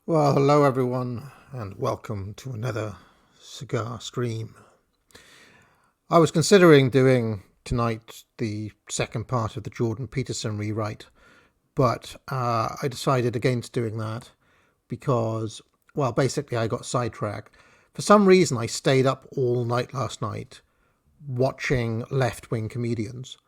Well, hello everyone, and welcome to another cigar stream. I was considering doing tonight the second part of the Jordan Peterson rewrite, but I decided against doing that because, well, basically I got sidetracked. For some reason, I stayed up all night last night watching left-wing comedians.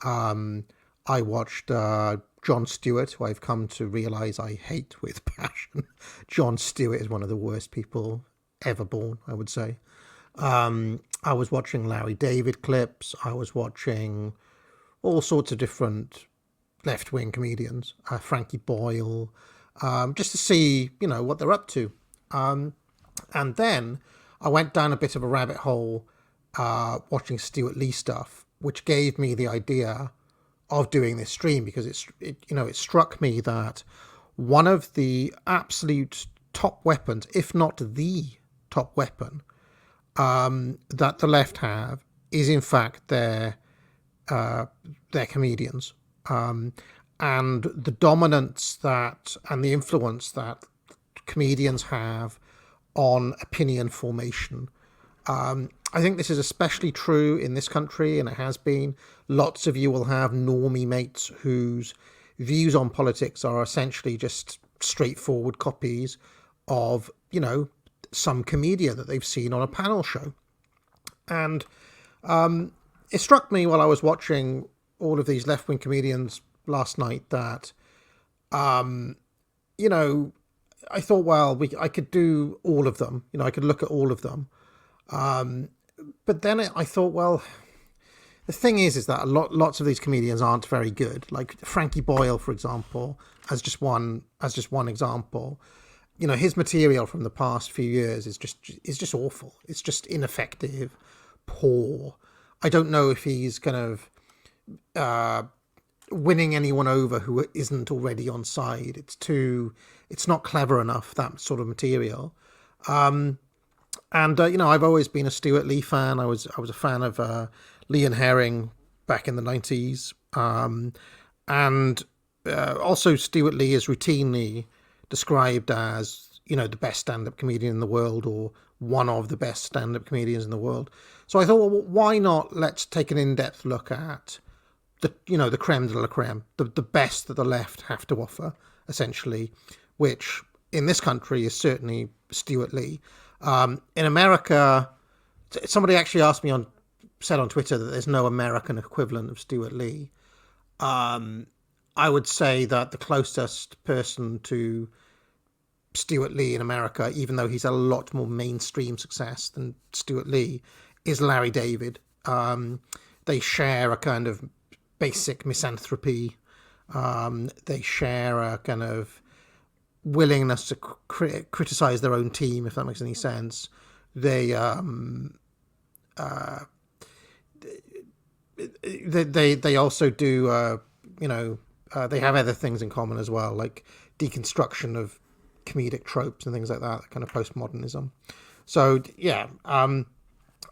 Um, I watched Jon Stewart, who I've come to realize I hate with passion. Jon Stewart is one of the worst people ever born, I would say. I was watching Larry David clips. I was watching all sorts of different left wing comedians, Frankie Boyle, just to see, what they're up to. And then I went down a bit of a rabbit hole watching Stewart Lee stuff, which gave me the idea of doing this stream because it struck me that one of the absolute top weapons, if not the top weapon, that the left have is in fact their comedians, and the dominance that and the influence that comedians have on opinion formation. I think this is especially true in this country, and it has been. Lots of you will have normie mates whose views on politics are essentially just straightforward copies of, some comedian that they've seen on a panel show. And it struck me while I was watching all of these left wing comedians last night that, you know, I thought, well, I could do all of them. I could look at all of them. But then I thought, well, the thing is that lots of these comedians aren't very good. Like Frankie Boyle, for example, as just one example. His material from the past few years is just awful. It's just ineffective, poor. I don't know if he's kind of winning anyone over who isn't already on side. It's not clever enough, that sort of material. And I've always been a Stewart Lee fan. I was a fan of Lee and Herring back in the 90s. And also Stewart Lee is routinely described as, the best stand-up comedian in the world, or one of the best stand-up comedians in the world. So I thought, well, why not let's take an in-depth look at the creme de la creme, the best that the left have to offer, essentially, which in this country is certainly Stewart Lee. In America, somebody actually said on Twitter that there's no American equivalent of Stewart Lee. I would say that the closest person to Stewart Lee in America, even though he's a lot more mainstream success than Stewart Lee, is Larry David. They share a kind of basic misanthropy. They share a kind of willingness to criticize their own team, if that makes any sense. They also do they have other things in common as well, like deconstruction of comedic tropes and things like that kind of postmodernism. So yeah,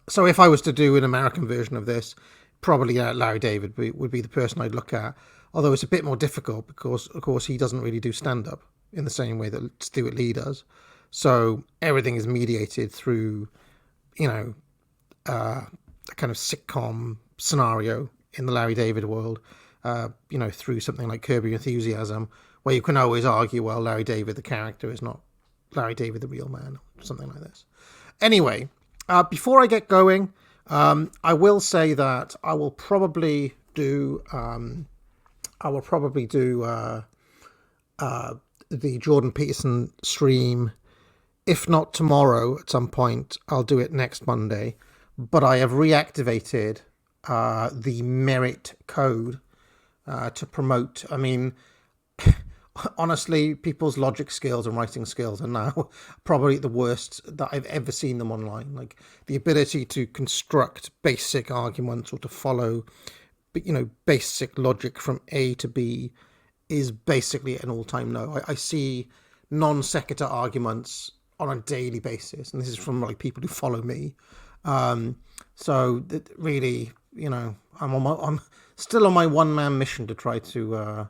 so if I was to do an American version of this, probably Larry David would be the person I'd look at. Although it's a bit more difficult because, of course, he doesn't really do stand-up in the same way that Stewart Lee does. So everything is mediated through, a kind of sitcom scenario in the Larry David world, through something like Curb Your Enthusiasm, where you can always argue, well, Larry David, the character, is not Larry David, the real man, or something like this. Anyway, before I get going, I will say that I will probably do the Jordan Peterson stream. If not tomorrow, at some point, I'll do it next Monday. But I have reactivated the merit code to promote. I mean, honestly, people's logic skills and writing skills are now probably the worst that I've ever seen them online. Like the ability to construct basic arguments or to follow, basic logic from A to B is basically an all-time low. I see non sequitur arguments on a daily basis, and this is from like people who follow me. So really, I'm still on my one-man mission to try to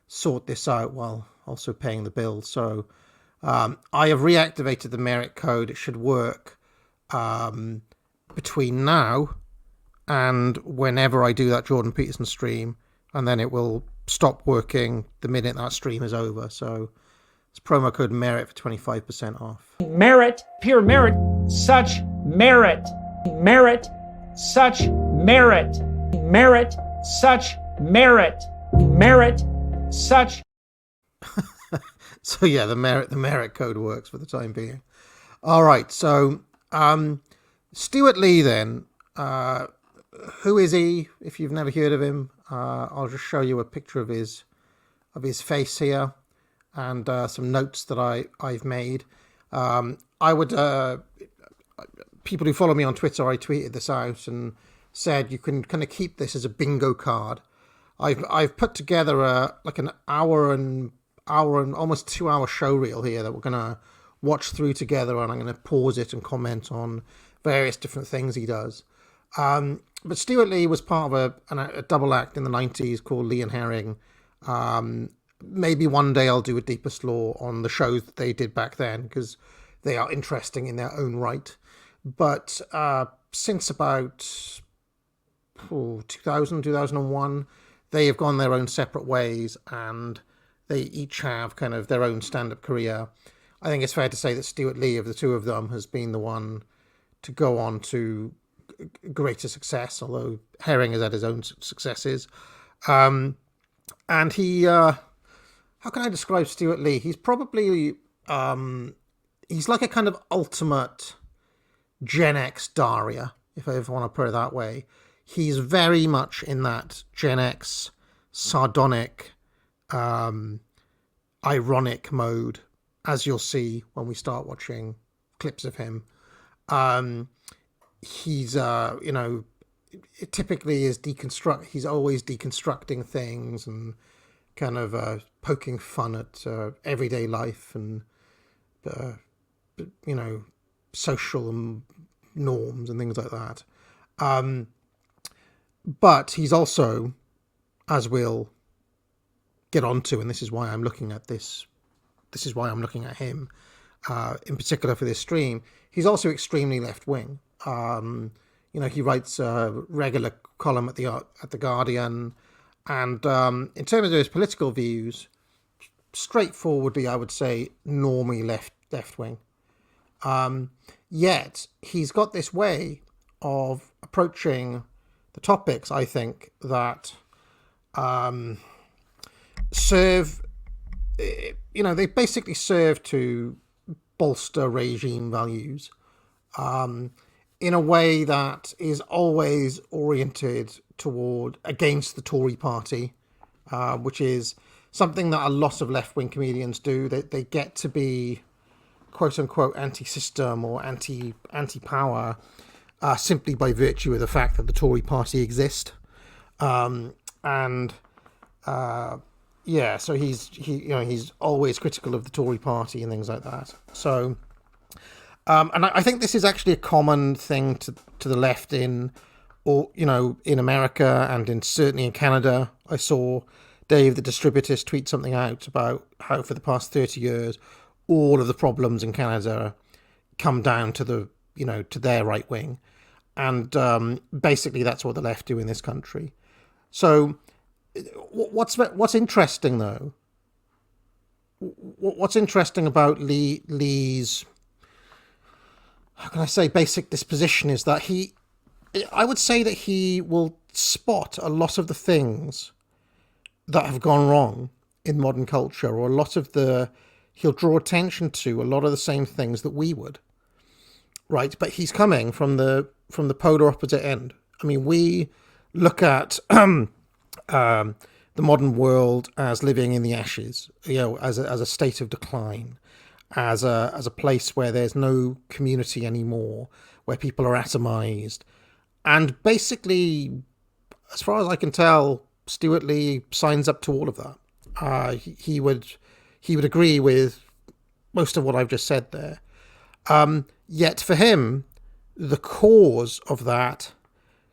sort this out while also paying the bills. So I have reactivated the merit code. It should work between now and whenever I do that Jordan Peterson stream, and then it will stop working the minute that stream is over. So it's promo code merit for 25% off. Merit, pure merit, such merit, merit, such merit, merit, such merit, merit, such. So yeah, the merit code works for the time being. All right, so Stewart Lee then. Who is he? If you've never heard of him, I'll just show you a picture of his face here, and some notes that I've made. I would people who follow me on Twitter, I tweeted this out and said you can kind of keep this as a bingo card. I've put together an hour and almost 2 hour show reel here that we're gonna watch through together, and I'm gonna pause it and comment on various different things he does. But Stewart Lee was part of a double act in the 90s called Lee and Herring. Maybe one day I'll do a deepest lore on the shows that they did back then, because they are interesting in their own right. But since about 2000, 2001, they have gone their own separate ways, and they each have kind of their own stand-up career. I think it's fair to say that Stewart Lee, of the two of them, has been the one to go on to greater success, although Herring has had his own successes. And he, how can I describe Stewart Lee? He's probably, he's like a kind of ultimate Gen X Daria, if I ever want to put it that way. He's very much in that Gen X sardonic, ironic mode, as you'll see when we start watching clips of him. He's, typically is he's always deconstructing things and kind of poking fun at everyday life and, social norms and things like that. But he's also, as we'll get onto, and this is why I'm looking at this is why I'm looking at him in particular for this stream, he's also extremely left-wing. He writes a regular column at the Guardian, and in terms of his political views, straightforwardly, I would say, normally left-wing. Yet he's got this way of approaching the topics, I think, that serve, they basically serve to bolster regime values in a way that is always oriented toward against the Tory party, which is something that a lot of left-wing comedians do. They get to be quote-unquote anti-system or anti-power simply by virtue of the fact that the Tory party exists. So he's always critical of the Tory party and things like that. So, and I think this is actually a common thing to the left in America and certainly in Canada. I saw Dave the Distributist tweet something out about how for the past 30 years, all of the problems in Canada come down to to their right wing. And basically that's what the left do in this country. So what's interesting though? What's interesting about Lee's, how can I say, basic disposition is that I would say that he will spot a lot of the things that have gone wrong in modern culture, or he'll draw attention to a lot of the same things that we would, right? But he's coming from the polar opposite end. I mean, we look at the modern world as living in the ashes, as a state of decline, as a place where there's no community anymore, where people are atomized. And basically, as far as I can tell, Stewart Lee signs up to all of that. He would agree with most of what I've just said there. Yet for him, the cause of that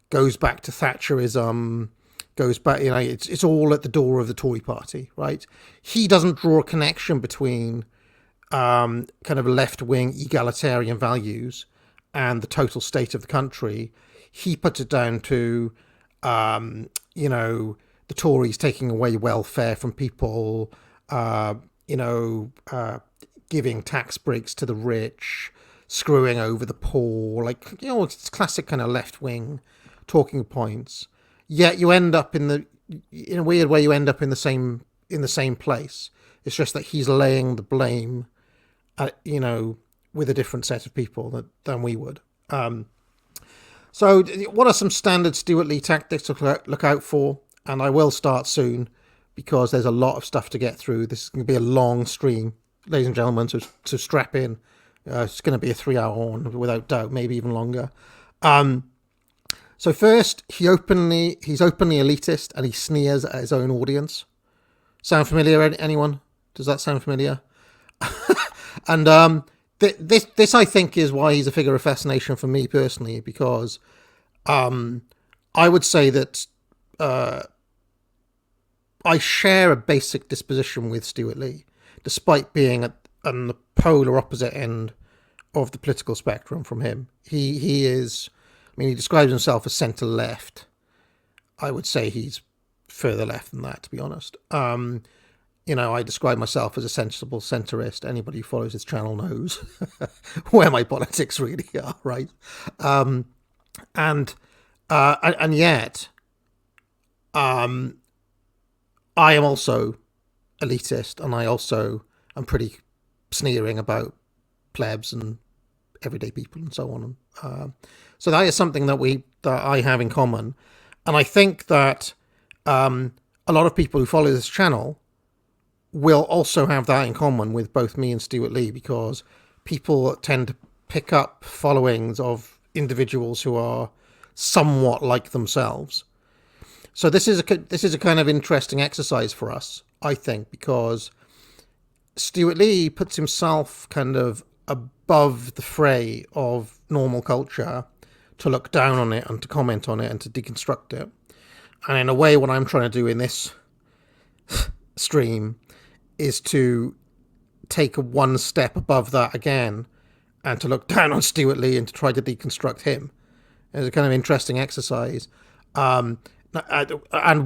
goes back to Thatcherism, goes back, it's all at the door of the Tory party, right? He doesn't draw a connection between kind of left-wing egalitarian values and the total state of the country. He puts it down to, the Tories taking away welfare from people, giving tax breaks to the rich, screwing over the poor, it's classic kind of left-wing talking points. Yet you end up in a weird way, you end up in the same place. It's just that he's laying the blame, with a different set of people than we would. So what are some standard Stewart Lee tactics to look out for? And I will start soon because there's a lot of stuff to get through. This is going to be a long stream, ladies and gentlemen, so strap in. It's going to be a 3-hour one without doubt, maybe even longer. So first, he's openly elitist and he sneers at his own audience. Sound familiar, anyone? Does that sound familiar? And this I think is why he's a figure of fascination for me personally, because I would say that I share a basic disposition with Stewart Lee, despite being on the polar opposite end of the political spectrum from him. He is, he describes himself as centre left. I would say he's further left than that, to be honest. I describe myself as a sensible centrist. Anybody who follows this channel knows where my politics really are, right? And yet, I am also elitist, and I also am pretty sneering about plebs and everyday people and so on. So that is something that I have in common, and I think that a lot of people who follow this channel will also have that in common with both me and Stewart Lee, because people tend to pick up followings of individuals who are somewhat like themselves. So this is a kind of interesting exercise for us, I think, because Stewart Lee puts himself kind of above the fray of normal culture to look down on it and to comment on it and to deconstruct it. And in a way, what I'm trying to do in this stream is to take one step above that again and to look down on Stewart Lee and to try to deconstruct him. It's a kind of interesting exercise. And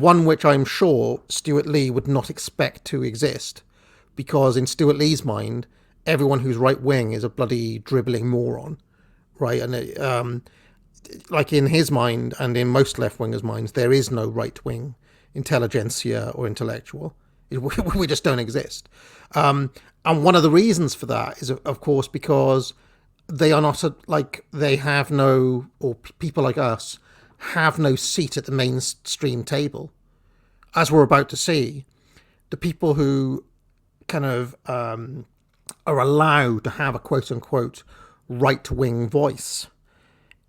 one which I'm sure Stewart Lee would not expect to exist, because in Stewart Lee's mind, everyone who's right-wing is a bloody dribbling moron, right? And like in his mind and in most left-wingers' minds, there is no right-wing intelligentsia or intellectual. We just don't exist. And one of the reasons for that is, of course, because they are not they have no, or people like us have no seat at the mainstream table. As we're about to see, the people who kind of are allowed to have a quote-unquote right-wing voice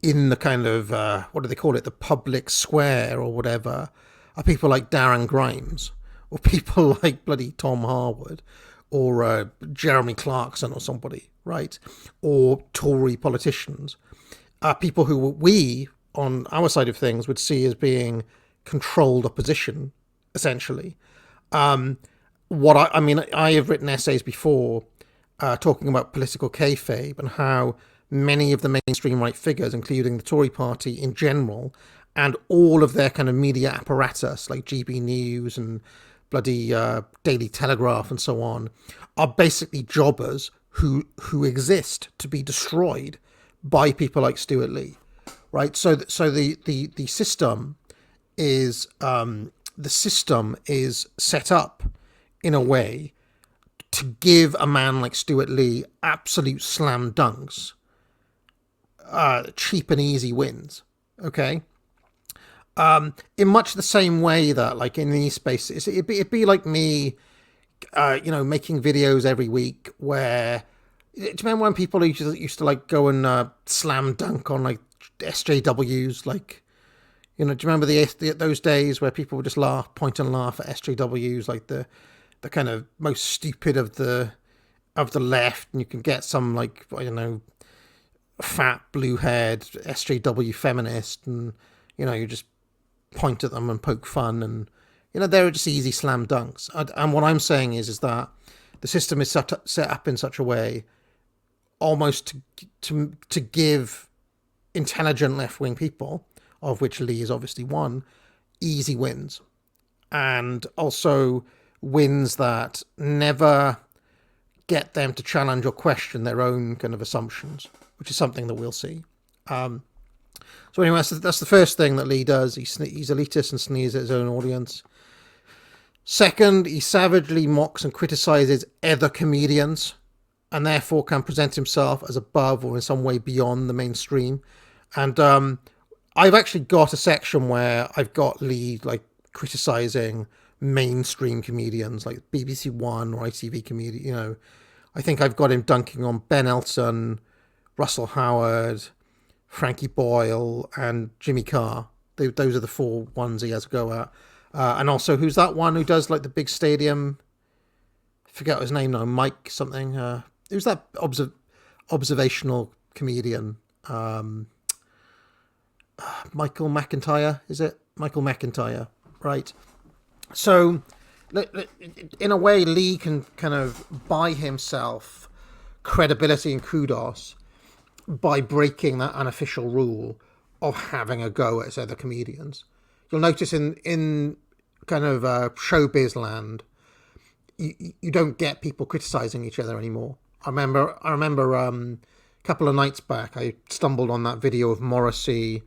in the kind of, what do they call it, the public square or whatever, are people like Darren Grimes, or people like bloody Tom Harwood, or Jeremy Clarkson or somebody, right? Or Tory politicians. People who we, on our side of things, would see as being controlled opposition, essentially. I have written essays before talking about political kayfabe and how many of the mainstream right figures, including the Tory party in general, and all of their kind of media apparatus, like GB News and bloody Daily Telegraph and so on, are basically jobbers who exist to be destroyed by people like Stewart Lee, right? So the system is set up in a way to give a man like Stewart Lee absolute slam dunks, cheap and easy wins. Okay. In much the same way that, like, in these spaces, it'd be like me, making videos every week where, do you remember when people used to like go and slam dunk on like SJWs, like, do you remember those days where people would just point and laugh at SJWs, like the kind of most stupid of the left, and you can get some, like, I don't know, fat blue-haired SJW feminist, and you just point at them and poke fun, and they're just easy slam dunks. And what I'm saying is that the system is set up in such a way almost to give intelligent left-wing people, of which Lee is obviously one, easy wins. And also wins that never get them to challenge or question their own kind of assumptions, which is something that we'll see. So anyway, that's the first thing that Lee does. He's elitist and sneers at his own audience. Second, he savagely mocks and criticizes other comedians, and therefore can present himself as above or in some way beyond the mainstream. And I've actually got a section where I've got Lee like criticizing mainstream comedians like BBC One or ITV comedian. You know, I think I've got him dunking on Ben Elton, Russell Howard, Frankie Boyle, and Jimmy Carr. Those are the four ones he has to go at. And also, who's that one who does like the big stadium? I forget his name now. Mike something. Who's that observational comedian? Michael McIntyre, is it? Michael McIntyre, right? So, in a way, Lee can kind of buy himself credibility and kudos by breaking that unofficial rule of having a go at other comedians. You'll notice in kind of showbiz land, you don't get people criticizing each other anymore. I remember a couple of nights back, I stumbled on that video of Morrissey,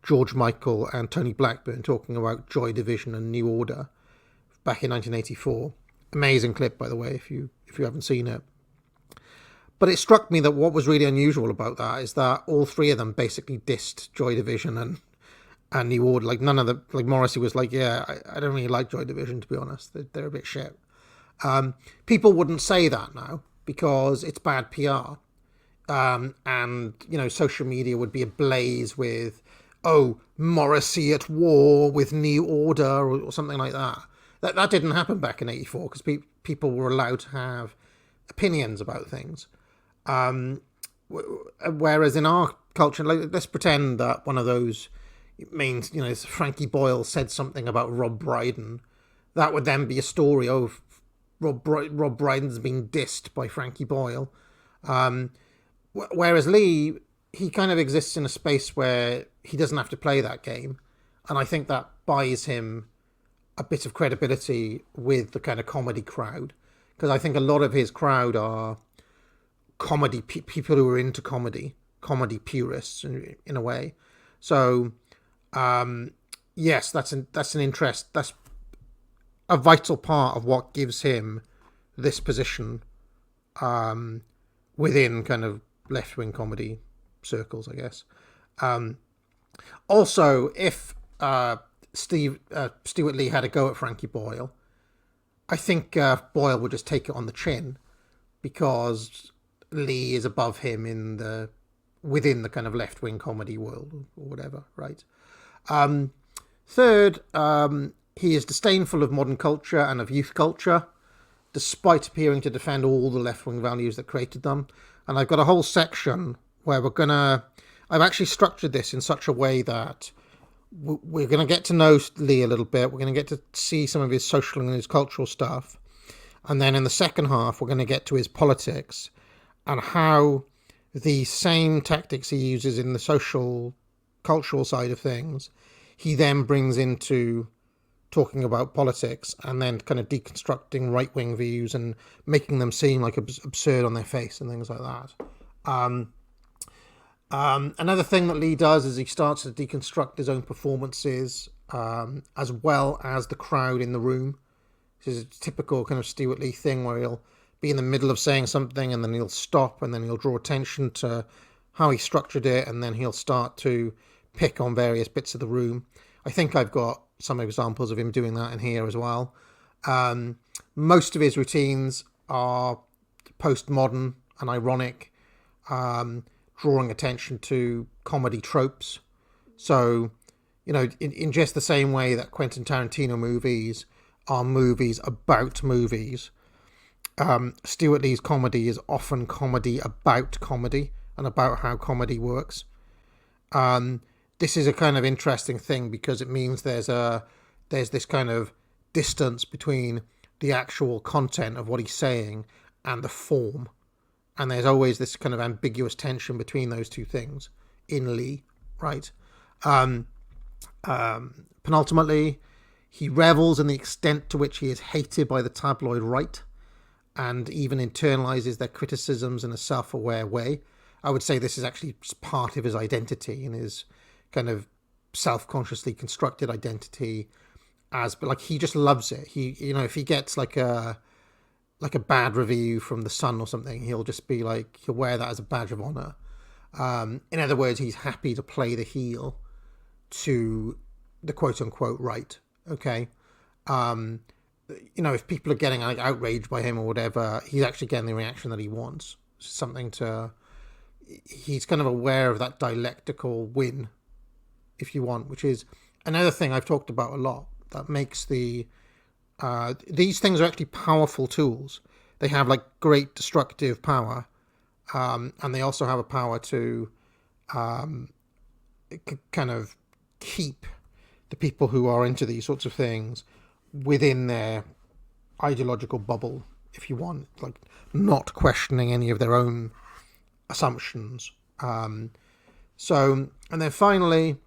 George Michael, and Tony Blackburn talking about Joy Division and New Order back in 1984. Amazing clip, by the way, if you haven't seen it. But it struck me that what was really unusual about that is that all three of them basically dissed Joy Division and New Order. Like none of the, like Morrissey was like, yeah, I don't really like Joy Division, to be honest. They're a bit shit. People wouldn't say that now because it's bad PR. And, you know, social media would be ablaze with, oh, Morrissey at war with New Order or something like that. That didn't happen back in 84 because people were allowed to have opinions about things. Whereas in our culture, like, let's pretend that one of those means, you know, Frankie Boyle said something about Rob Brydon. That would then be a story of Rob Brydon's being dissed by Frankie Boyle. Whereas Lee, he kind of exists in a space where he doesn't have to play that game. And I think that buys him a bit of credibility with the kind of comedy crowd. Because I think a lot of his crowd are comedy people who are into comedy purists in a way. So, yes, that's an interest. That's a vital part of what gives him this position within kind of left-wing comedy circles, I guess. Also, if Stewart Lee had a go at Frankie Boyle, I think Boyle would just take it on the chin because Lee is above him within the kind of left-wing comedy world or whatever, right? Third, he is disdainful of modern culture and of youth culture, despite appearing to defend all the left-wing values that created them. And I've got a whole section where I've actually structured this in such a way that we're going to get to know Lee a little bit. We're going to get to see some of his social and his cultural stuff. And then in the second half, we're going to get to his politics and how the same tactics he uses in the social, cultural side of things, he then brings into talking about politics and then kind of deconstructing right-wing views and making them seem like absurd on their face and things like that. Another thing that Lee does is he starts to deconstruct his own performances as well as the crowd in the room. This is a typical kind of Stewart Lee thing where he'll be in the middle of saying something and then he'll stop and then he'll draw attention to how he structured it and then he'll start to pick on various bits of the room. I think I've got some examples of him doing that in here as well. Most of his routines are postmodern and ironic, drawing attention to comedy tropes. So, you know, in just the same way that Quentin Tarantino movies are movies about movies, Stewart Lee's comedy is often comedy about comedy and about how comedy works. This is a kind of interesting thing because it means there's this kind of distance between the actual content of what he's saying and the form. And there's always this kind of ambiguous tension between those two things in Lee, right? Penultimately, he revels in the extent to which he is hated by the tabloid right and even internalizes their criticisms in a self-aware way. I would say this is actually part of his identity and his kind of self-consciously constructed identity, but like he just loves it. He, you know, if he gets like a bad review from The Sun or something, he'll just be like, he'll wear that as a badge of honor. In other words, he's happy to play the heel to the quote unquote right. Okay. You know, if people are getting like outraged by him or whatever, he's actually getting the reaction that he wants. He's kind of aware of that dialectical win, if you want, which is another thing I've talked about a lot that makes these things are actually powerful tools. They have like great destructive power, and they also have a power to kind of keep the people who are into these sorts of things within their ideological bubble, if you want, like not questioning any of their own assumptions. And then finally,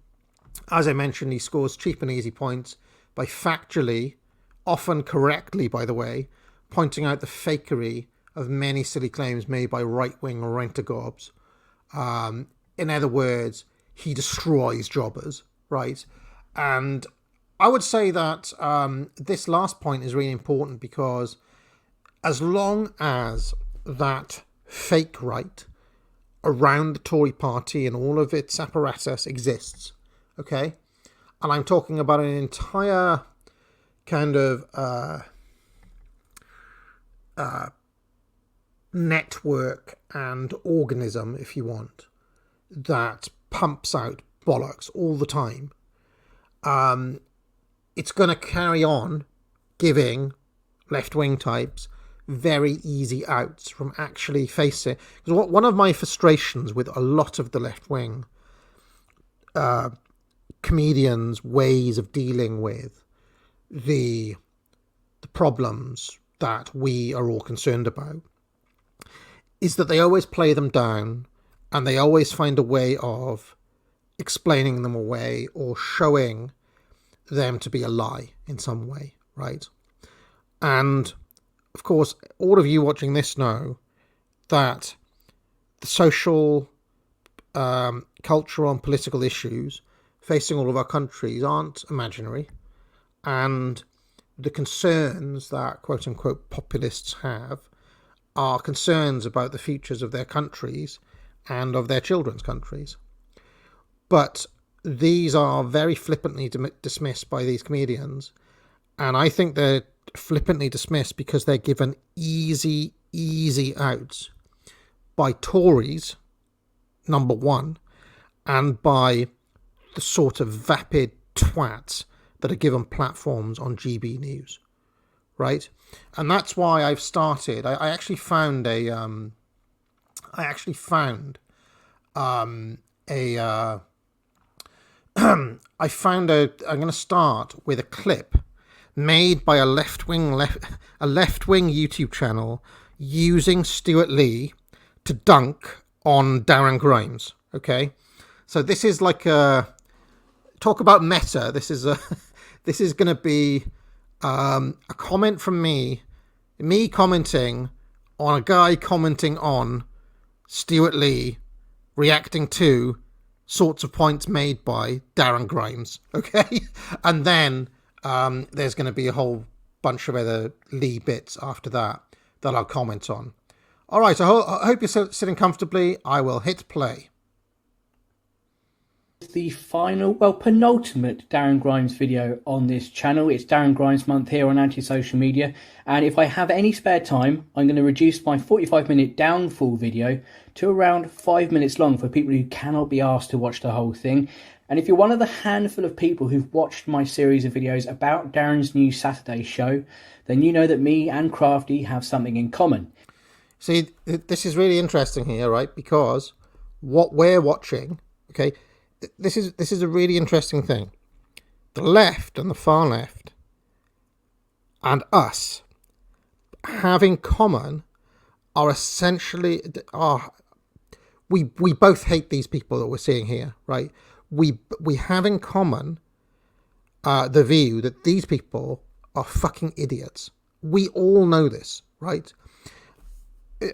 as I mentioned, he scores cheap and easy points by factually, often correctly, by the way, pointing out the fakery of many silly claims made by right-wing rent-a-gobs. In other words, he destroys jobbers, right? And I would say that this last point is really important because as long as that fake right around the Tory party and all of its apparatus exists, okay? And I'm talking about an entire kind of network and organism, if you want, that pumps out bollocks all the time. It's going to carry on giving left-wing types very easy outs from actually facing. Because one of my frustrations with a lot of the left-wing comedians' ways of dealing with the problems that we are all concerned about is that they always play them down and they always find a way of explaining them away or showing them to be a lie in some way, right? And of course, all of you watching this know that the social, cultural and political issues facing all of our countries aren't imaginary, and the concerns that quote unquote populists have are concerns about the futures of their countries and of their children's countries. But these are very flippantly dismissed by these comedians, and I think they're flippantly dismissed because they're given easy outs by Tories, number one, and by the sort of vapid twats that are given platforms on GB News, right? And that's why I've started. I actually found I'm going to start with a clip made by a left-wing YouTube channel using Stewart Lee to dunk on Darren Grimes. Okay, so this is like talk about meta. This is going to be a comment from me commenting on a guy commenting on Stewart Lee reacting to sorts of points made by Darren Grimes. Okay, and then there's going to be a whole bunch of other Lee bits after that I'll comment on. All right, I hope you're sitting comfortably. I will hit play. The final, penultimate Darren Grimes video on this channel. It's Darren Grimes month here on anti-social media, and if I have any spare time, I'm going to reduce my 45-minute downfall video to around 5 minutes long for people who cannot be asked to watch the whole thing. And if you're one of the handful of people who've watched my series of videos about Darren's new Saturday show, then you know that me and Crafty have something in common. See, this is really interesting here, right? Because what we're watching, okay, this is a really interesting thing. The left and the far left and us have in common are essentially we both hate these people that we're seeing here, right? We have in common the view that these people are fucking idiots. We all know this, right? I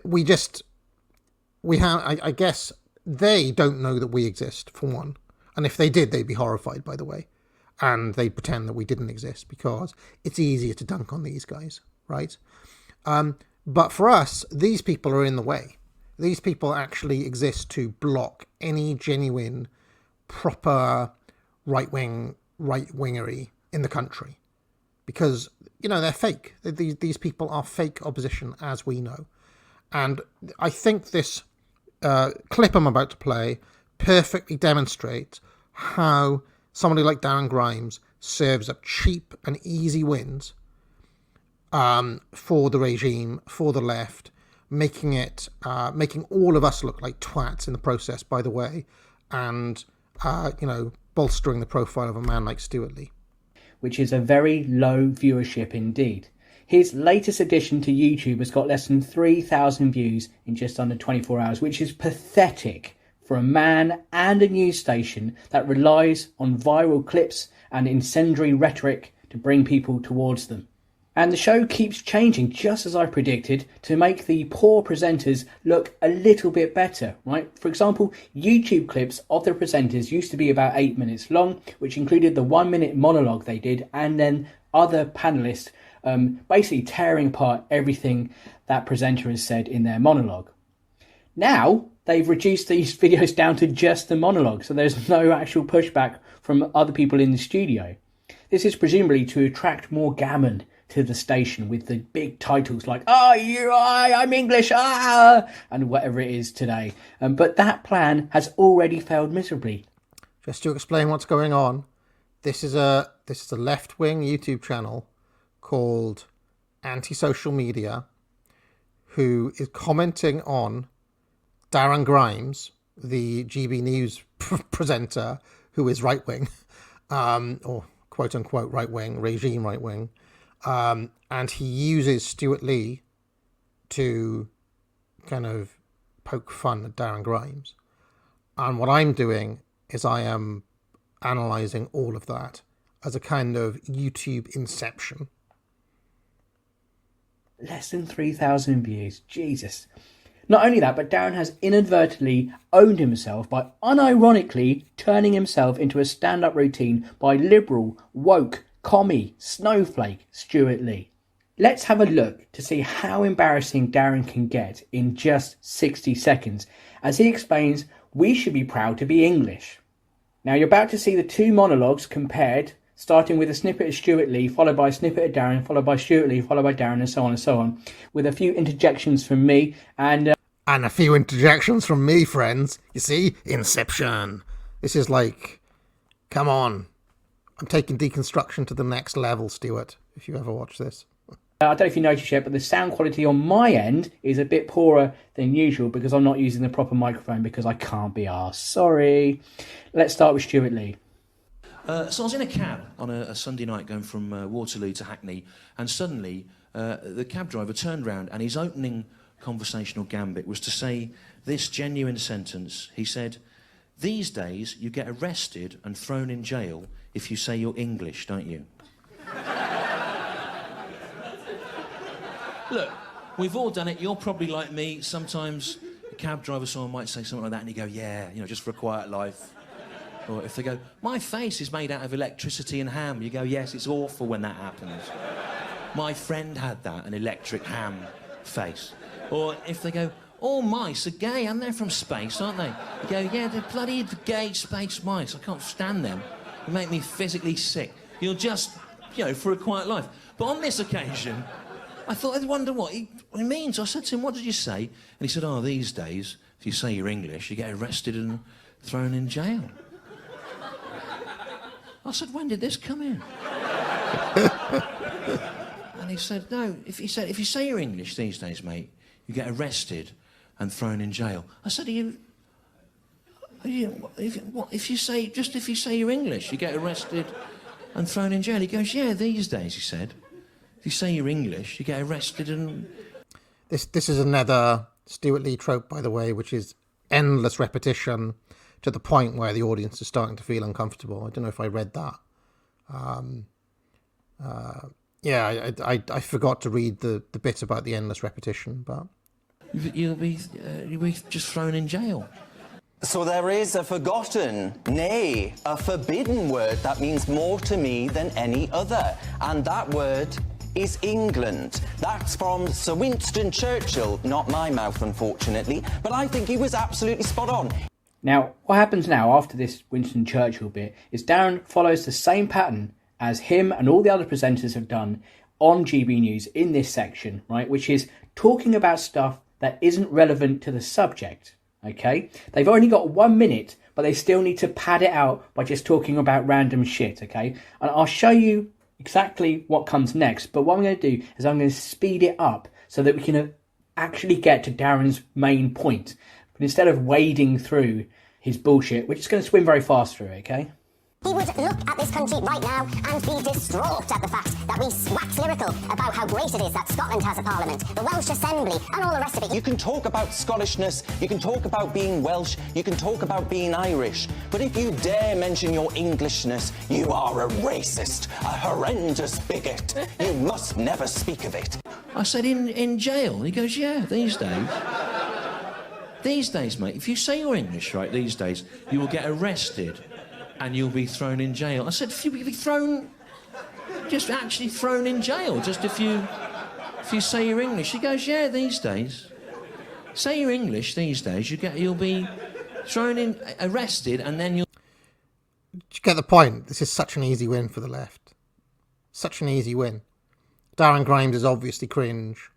guess they don't know that we exist, for one. And if they did, they'd be horrified, by the way. And they'd pretend that we didn't exist because it's easier to dunk on these guys, right? But for us, these people are in the way. These people actually exist to block any genuine, proper right-wingery in the country. Because, they're fake. These people are fake opposition, as we know. And I think this clip I'm about to play perfectly demonstrates how somebody like Darren Grimes serves up cheap and easy wins for the regime, for the left, making all of us look like twats in the process, by the way, and, bolstering the profile of a man like Stewart Lee. Which is a very low viewership indeed. His latest addition to YouTube has got less than 3,000 views in just under 24 hours, which is pathetic for a man and a news station that relies on viral clips and incendiary rhetoric to bring people towards them. And the show keeps changing, just as I predicted, to make the poor presenters look a little bit better, right? For example, YouTube clips of the presenters used to be about 8 minutes long, which included the 1-minute monologue they did, and then other panellists basically tearing apart everything that presenter has said in their monologue. Now, they've reduced these videos down to just the monologue, so there's no actual pushback from other people in the studio. This is presumably to attract more gammon to the station with the big titles like I'm English, and whatever it is today. But that plan has already failed miserably. Just to explain what's going on, this is a left-wing YouTube channel called Anti-Social Media, who is commenting on Darren Grimes, the GB News presenter, who is right-wing, or quote-unquote right-wing, regime right-wing. And he uses Stewart Lee to kind of poke fun at Darren Grimes. And what I'm doing is I am analysing all of that as a kind of YouTube inception. Less than 3,000 views. Jesus. Not only that, but Darren has inadvertently owned himself by unironically turning himself into a stand-up routine by liberal, woke, commie, snowflake Stewart Lee. Let's have a look to see how embarrassing Darren can get in just 60 seconds as he explains we should be proud to be English. Now you're about to see the two monologues compared, starting with a snippet of Stewart Lee, followed by a snippet of Darren, followed by Stewart Lee, followed by Darren, and so on, with a few interjections from me and a few interjections from me, friends. You see? Inception. This is like, come on. I'm taking Deconstruction to the next level, Stewart, if you ever watch this. I don't know if you noticed yet, but the sound quality on my end is a bit poorer than usual because I'm not using the proper microphone because I can't be arsed. Sorry. Let's start with Stewart Lee. So I was in a cab on a Sunday night going from Waterloo to Hackney, and suddenly the cab driver turned round and his opening conversational gambit was to say this genuine sentence. He said, "These days you get arrested and thrown in jail if you say you're English, don't you?" Look, we've all done it. You're probably like me. Sometimes a cab driver, someone might say something like that and you go, yeah, just for a quiet life. Or if they go, my face is made out of electricity and ham, you go, yes, it's awful when that happens. My friend had that, an electric ham face. Or if they go, all mice are gay and they're from space, aren't they? You go, yeah, they're bloody gay space mice. I can't stand them. They make me physically sick. You're just, for a quiet life. But on this occasion, I thought, I wonder what he means. I said to him, what did you say? And he said, these days, if you say you're English, you get arrested and thrown in jail. I said, when did this come in? And he said, no, if you say you're English these days, mate, you get arrested and thrown in jail. I said, if you say you're English, you get arrested and thrown in jail. He goes, yeah, these days, he said. If you say you're English, you get arrested and... This is another Stewart Lee trope, by the way, which is endless repetition to the point where the audience is starting to feel uncomfortable. I don't know if I read that. I forgot to read the bit about the endless repetition, but You'll be just thrown in jail. So there is a forgotten, nay, a forbidden word that means more to me than any other, and that word is England. That's from Sir Winston Churchill, not my mouth, unfortunately, but I think he was absolutely spot on. Now, what happens now after this Winston Churchill bit is Darren follows the same pattern as him and all the other presenters have done on GB News in this section, right, which is talking about stuff that isn't relevant to the subject, okay? They've only got 1 minute, but they still need to pad it out by just talking about random shit, okay? And I'll show you exactly what comes next, but what I'm going to do is I'm going to speed it up so that we can actually get to Darren's main point. But instead of wading through his bullshit, we're just going to swim very fast through it, okay? He would look at this country right now and be distraught at the fact that we wax lyrical about how great it is that Scotland has a parliament, the Welsh Assembly, and all the rest of it. You can talk about Scottishness, you can talk about being Welsh, you can talk about being Irish, but if you dare mention your Englishness, you are a racist, a horrendous bigot. You must never speak of it. I said, in jail? He goes, yeah, these days. These days, mate, if you say you're English, right, these days, you will get arrested and you'll be thrown in jail. I said, you'll be thrown, just actually thrown in jail, just if you say you're English. He goes, yeah, these days. Say you're English these days, you'll be thrown in, arrested, and then you'll... you get the point. This is such an easy win for the left. Such an easy win. Darren Grimes is obviously cringe.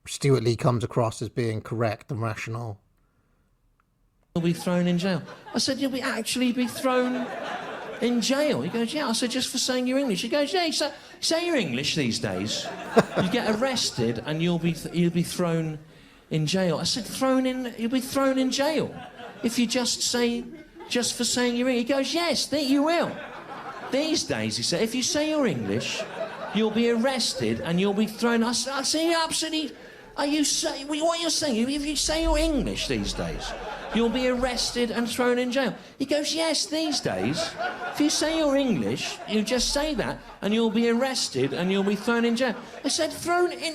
Stewart Lee comes across as being correct and rational. You'll be thrown in jail. I said, you'll actually be thrown in jail. He goes, yeah. I said, just for saying you're English. He goes, yeah, say you're English these days. You get arrested and you'll be thrown in jail. I said, you'll be thrown in jail if you just for saying you're English. He goes, yes, you will. These days, he said, if you say you're English, you'll be arrested and you'll be thrown. I say, you're absolutely... what you're saying, if you say you're English these days, you'll be arrested and thrown in jail. He goes, yes, these days. If you say you're English, you just say that, and you'll be arrested and you'll be thrown in jail. I said,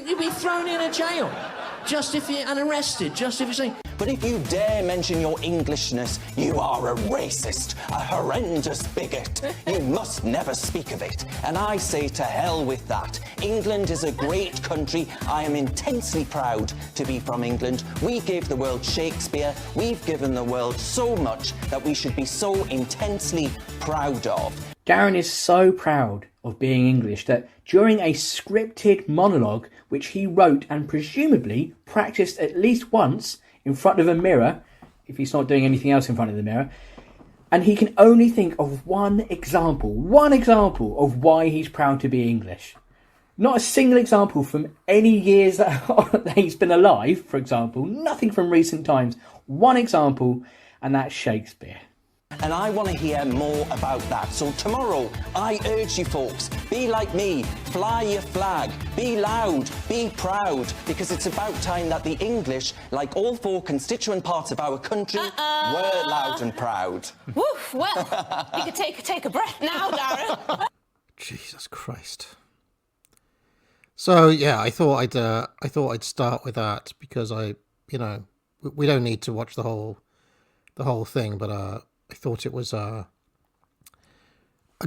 you'll be thrown in a jail, and arrested, just if you say... But if you dare mention your Englishness, you are a racist, a horrendous bigot. You must never speak of it. And I say to hell with that. England is a great country. I am intensely proud to be from England. We gave the world Shakespeare. We've given the world so much that we should be so intensely proud of. Darren is so proud of being English that during a scripted monologue, which he wrote and presumably practiced at least once in front of a mirror, if he's not doing anything else in front of the mirror, and he can only think of one example of why he's proud to be English. Not a single example from any years that he's been alive, for example, nothing from recent times. One example, and that's Shakespeare. And I want to hear more about that. So tomorrow, I urge you folks, be like me, fly your flag, be loud, be proud, because it's about time that the English, like all four constituent parts of our country, were loud and proud. Woof, well, you could take a breath now, Darren. Jesus Christ. So yeah, I thought I'd start with that because we don't need to watch the whole thing, but I thought it was a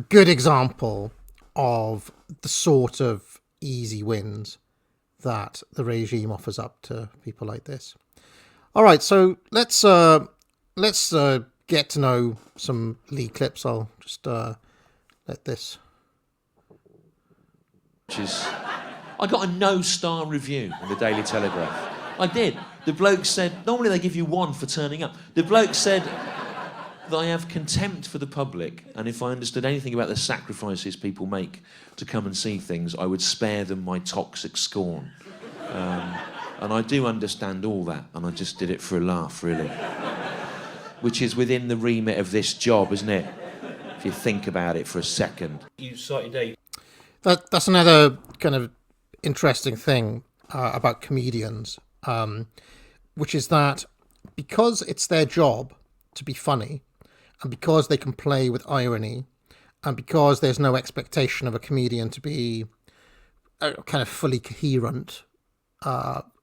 good example of the sort of easy wins that the regime offers up to people like this. All right, so let's get to know some Lee clips. I'll just let this. I got a no-star review in the Daily Telegraph. I did. The bloke said, normally they give you one for turning up. The bloke said that I have contempt for the public, and if I understood anything about the sacrifices people make to come and see things, I would spare them my toxic scorn. And I do understand all that, and I just did it for a laugh, really. Which is within the remit of this job, isn't it? If you think about it for a second. That's another kind of interesting thing. about comedians, which is that because it's their job to be funny, and because they can play with irony, and because there's no expectation of a comedian to be kind of fully coherent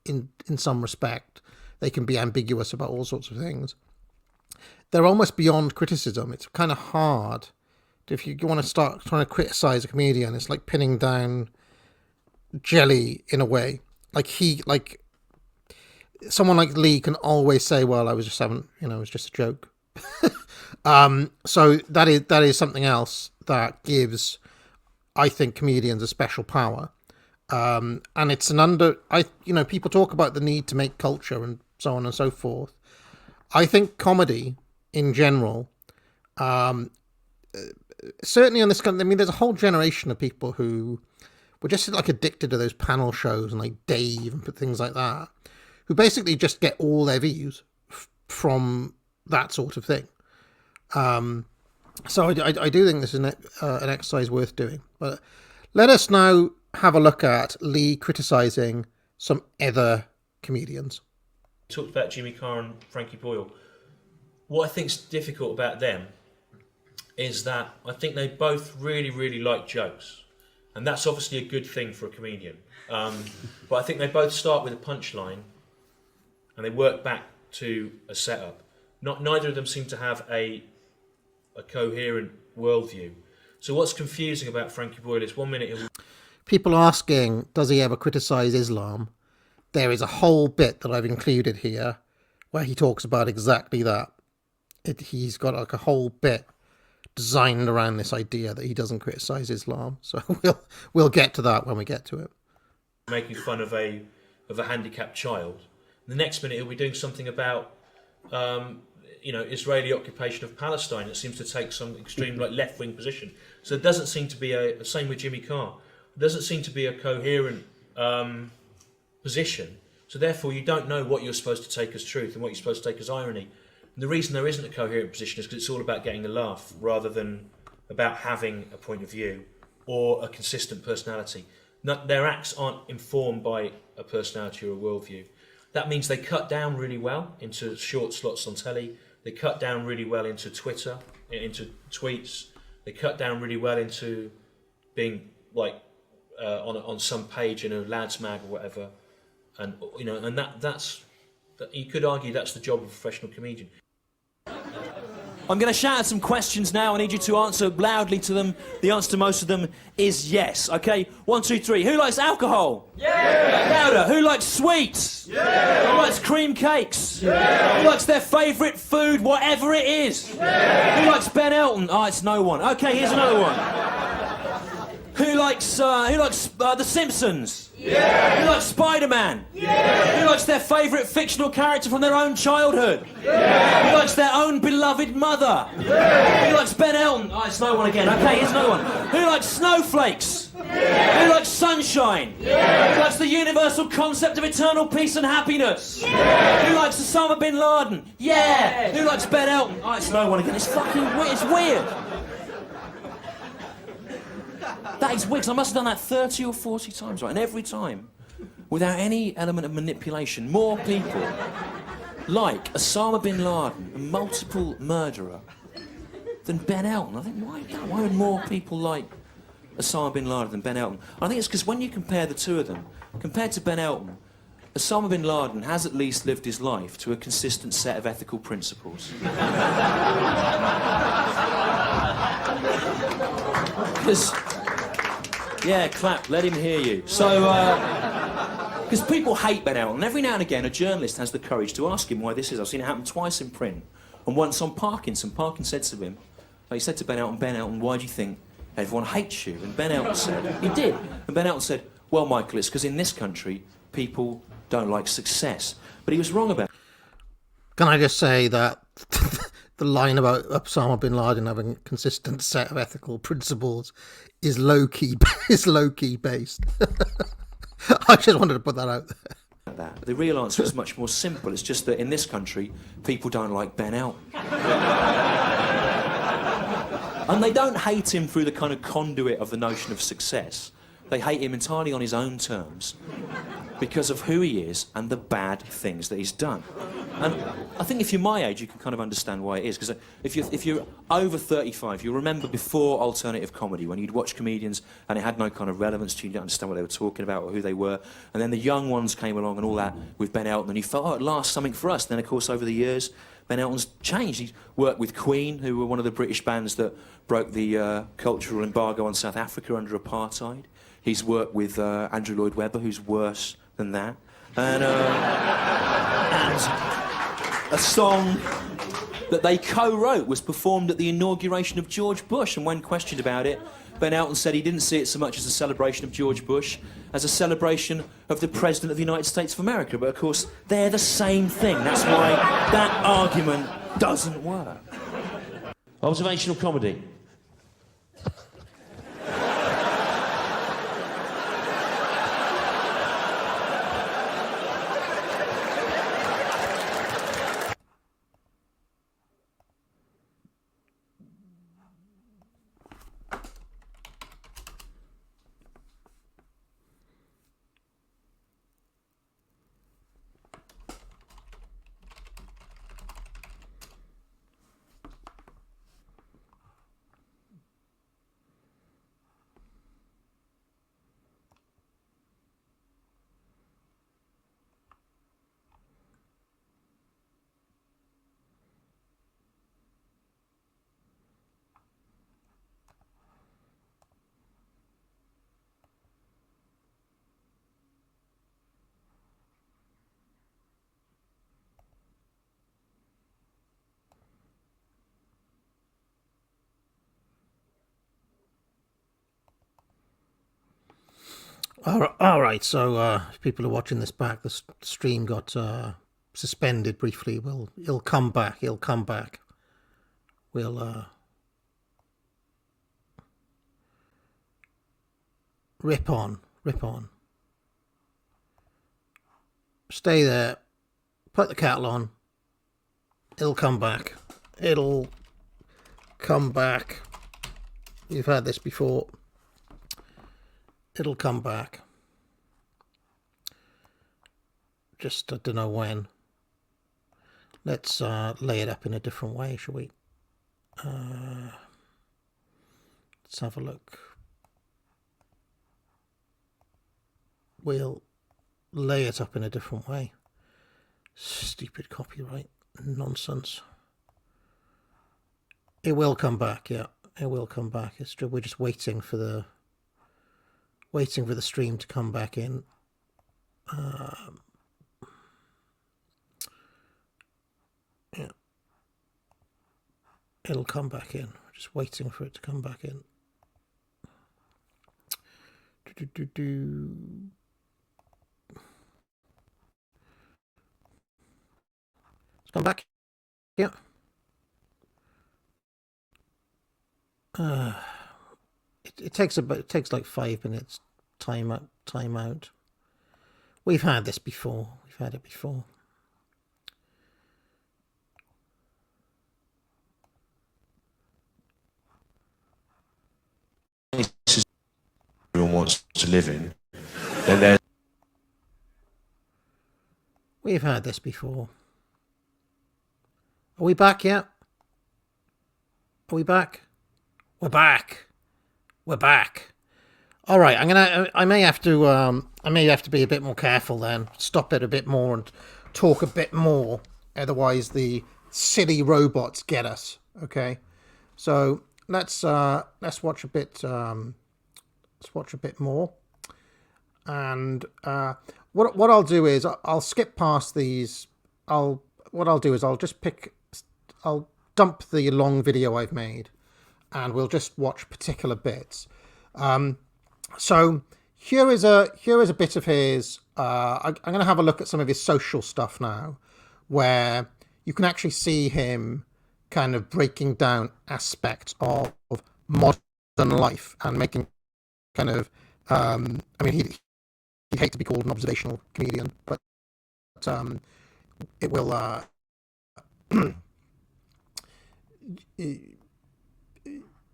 in some respect, they can be ambiguous about all sorts of things. They're almost beyond criticism. It's kind of hard. If you want to start trying to criticize a comedian, it's like pinning down jelly in a way. Like someone like Lee can always say, well, I was just having, it was just a joke. So that is something else that gives, I think, comedians a special power. And it's people talk about the need to make culture and so on and so forth. I think comedy in general, certainly on this kind, there's a whole generation of people who were just like addicted to those panel shows and like Dave and things like that, who basically just get all their views from that sort of thing. So I do think this is an exercise worth doing. But let us now have a look at Lee criticising some other comedians. Talked about Jimmy Carr and Frankie Boyle. What I think's difficult about them is that I think they both really, really like jokes. And that's obviously a good thing for a comedian. But I think they both start with a punchline and they work back to a setup. Neither of them seem to have a coherent worldview. So what's confusing about Frankie Boyle is 1 minute people asking, does he ever criticise Islam? There is a whole bit that I've included here where he talks about exactly that. He's got like a whole bit designed around this idea that he doesn't criticise Islam. So we'll get to that when we get to it. Making fun of a handicapped child. The next minute he'll be doing something about Israeli occupation of Palestine. It seems to take some extreme left-wing position. So it doesn't seem to be same with Jimmy Carr. It doesn't seem to be a coherent position. So therefore you don't know what you're supposed to take as truth and what you're supposed to take as irony. And the reason there isn't a coherent position is because it's all about getting a laugh rather than about having a point of view or a consistent personality. Their acts aren't informed by a personality or a worldview. That means they cut down really well into short slots on telly. They cut down really well into Twitter, into tweets. They cut down really well into being on some page in a lads mag or whatever. And that's you could argue that's the job of a professional comedian. I'm going to shout out some questions now. I need you to answer loudly to them. The answer to most of them is yes. Okay, 1, 2, 3. Who likes alcohol? Yeah. Louder. Who likes sweets? Yeah. Who likes cream cakes? Yeah. Who likes their favourite food, whatever it is? Yeah. Who likes Ben Elton? Oh, it's no one. Okay, here's another one. Who likes The Simpsons? Yeah. Who likes Spider-Man? Yeah. Who likes their favourite fictional character from their own childhood? Yeah. Who likes their own beloved mother? Yeah. Who likes Ben Elton? Oh, it's no one again. Okay, here's no one. Who likes snowflakes? Yeah. Who likes sunshine? Yeah. Who likes the universal concept of eternal peace and happiness? Yeah. Who likes Osama bin Laden? Yeah. Who likes Ben Elton? Oh, it's no one again. It's fucking weird. It's weird. That is weird, 'cause I must have done that 30 or 40 times, right? And every time, without any element of manipulation, more people like Osama bin Laden, a multiple murderer, than Ben Elton. I think, why would more people like Osama bin Laden than Ben Elton? I think it's because when you compare the two of them, compared to Ben Elton, Osama bin Laden has at least lived his life to a consistent set of ethical principles. Because... Yeah, clap, let him hear you. So, because people hate Ben Elton, and every now and again a journalist has the courage to ask him why this is. I've seen it happen twice in print, and once on Parkinson. Parkinson said to him, he said to Ben Elton, why do you think everyone hates you? And Ben Elton said, he did. And Ben Elton said, well, Michael, it's because in this country, people don't like success. But he was wrong about it. Can I just say that the line about Osama bin Laden having a consistent set of ethical principles is low-key based. I just wanted to put that out there. That. The real answer is much more simple. It's just that in this country, people don't like Ben Elton. And they don't hate him through the kind of conduit of the notion of success. They hate him entirely on his own terms. because of who he is and the bad things that he's done. And I think if you're my age, you can kind of understand why it is. Because if you're over 35, you remember before alternative comedy, when you'd watch comedians and it had no kind of relevance to you, you didn't understand what they were talking about or who they were. And then the young ones came along and all that with Ben Elton, and you felt, oh, at last, something for us. Then, of course, over the years, Ben Elton's changed. He's worked with Queen, who were one of the British bands that broke the cultural embargo on South Africa under apartheid. He's worked with Andrew Lloyd Webber, who's worse than that. And a song that they co-wrote was performed at the inauguration of George Bush, and when questioned about it, Ben Elton said he didn't see it so much as a celebration of George Bush as a celebration of the President of the United States of America. But of course, they're the same thing. That's why that argument doesn't work. Observational comedy. All right, so if people are watching this back, the stream got suspended briefly. He'll come back. He'll come back. We'll rip on. Stay there. Put the kettle on. It'll come back. It'll come back. You've had this before. It'll come back. Just I don't know when. Let's lay it up in a different way, shall we? Let's have a look. We'll lay it up in a different way. Stupid copyright nonsense. It will come back, yeah. It will come back. It's true. We're just waiting for the stream to come back in. Yeah. It'll come back in. Just waiting for it to come back in. It's come back. Yeah. It takes like 5 minutes. Time out. We've had this before. We've had it before. Everyone wants to live in. Then there's. We've had this before. Are we back yet? Are we back? We're back. We're back. All right, I may have to be a bit more careful then. Stop it a bit more and talk a bit more. Otherwise, the silly robots get us. Okay, so let's watch a bit. Let's watch a bit more. And what I'll do is I'll skip past these. I'll dump the long video I've made, and we'll just watch particular bits. So here is a bit of his. I'm going to have a look at some of his social stuff now, where you can actually see him kind of breaking down aspects of modern life and making kind of. I mean, he'd hate to be called an observational comedian, but it will.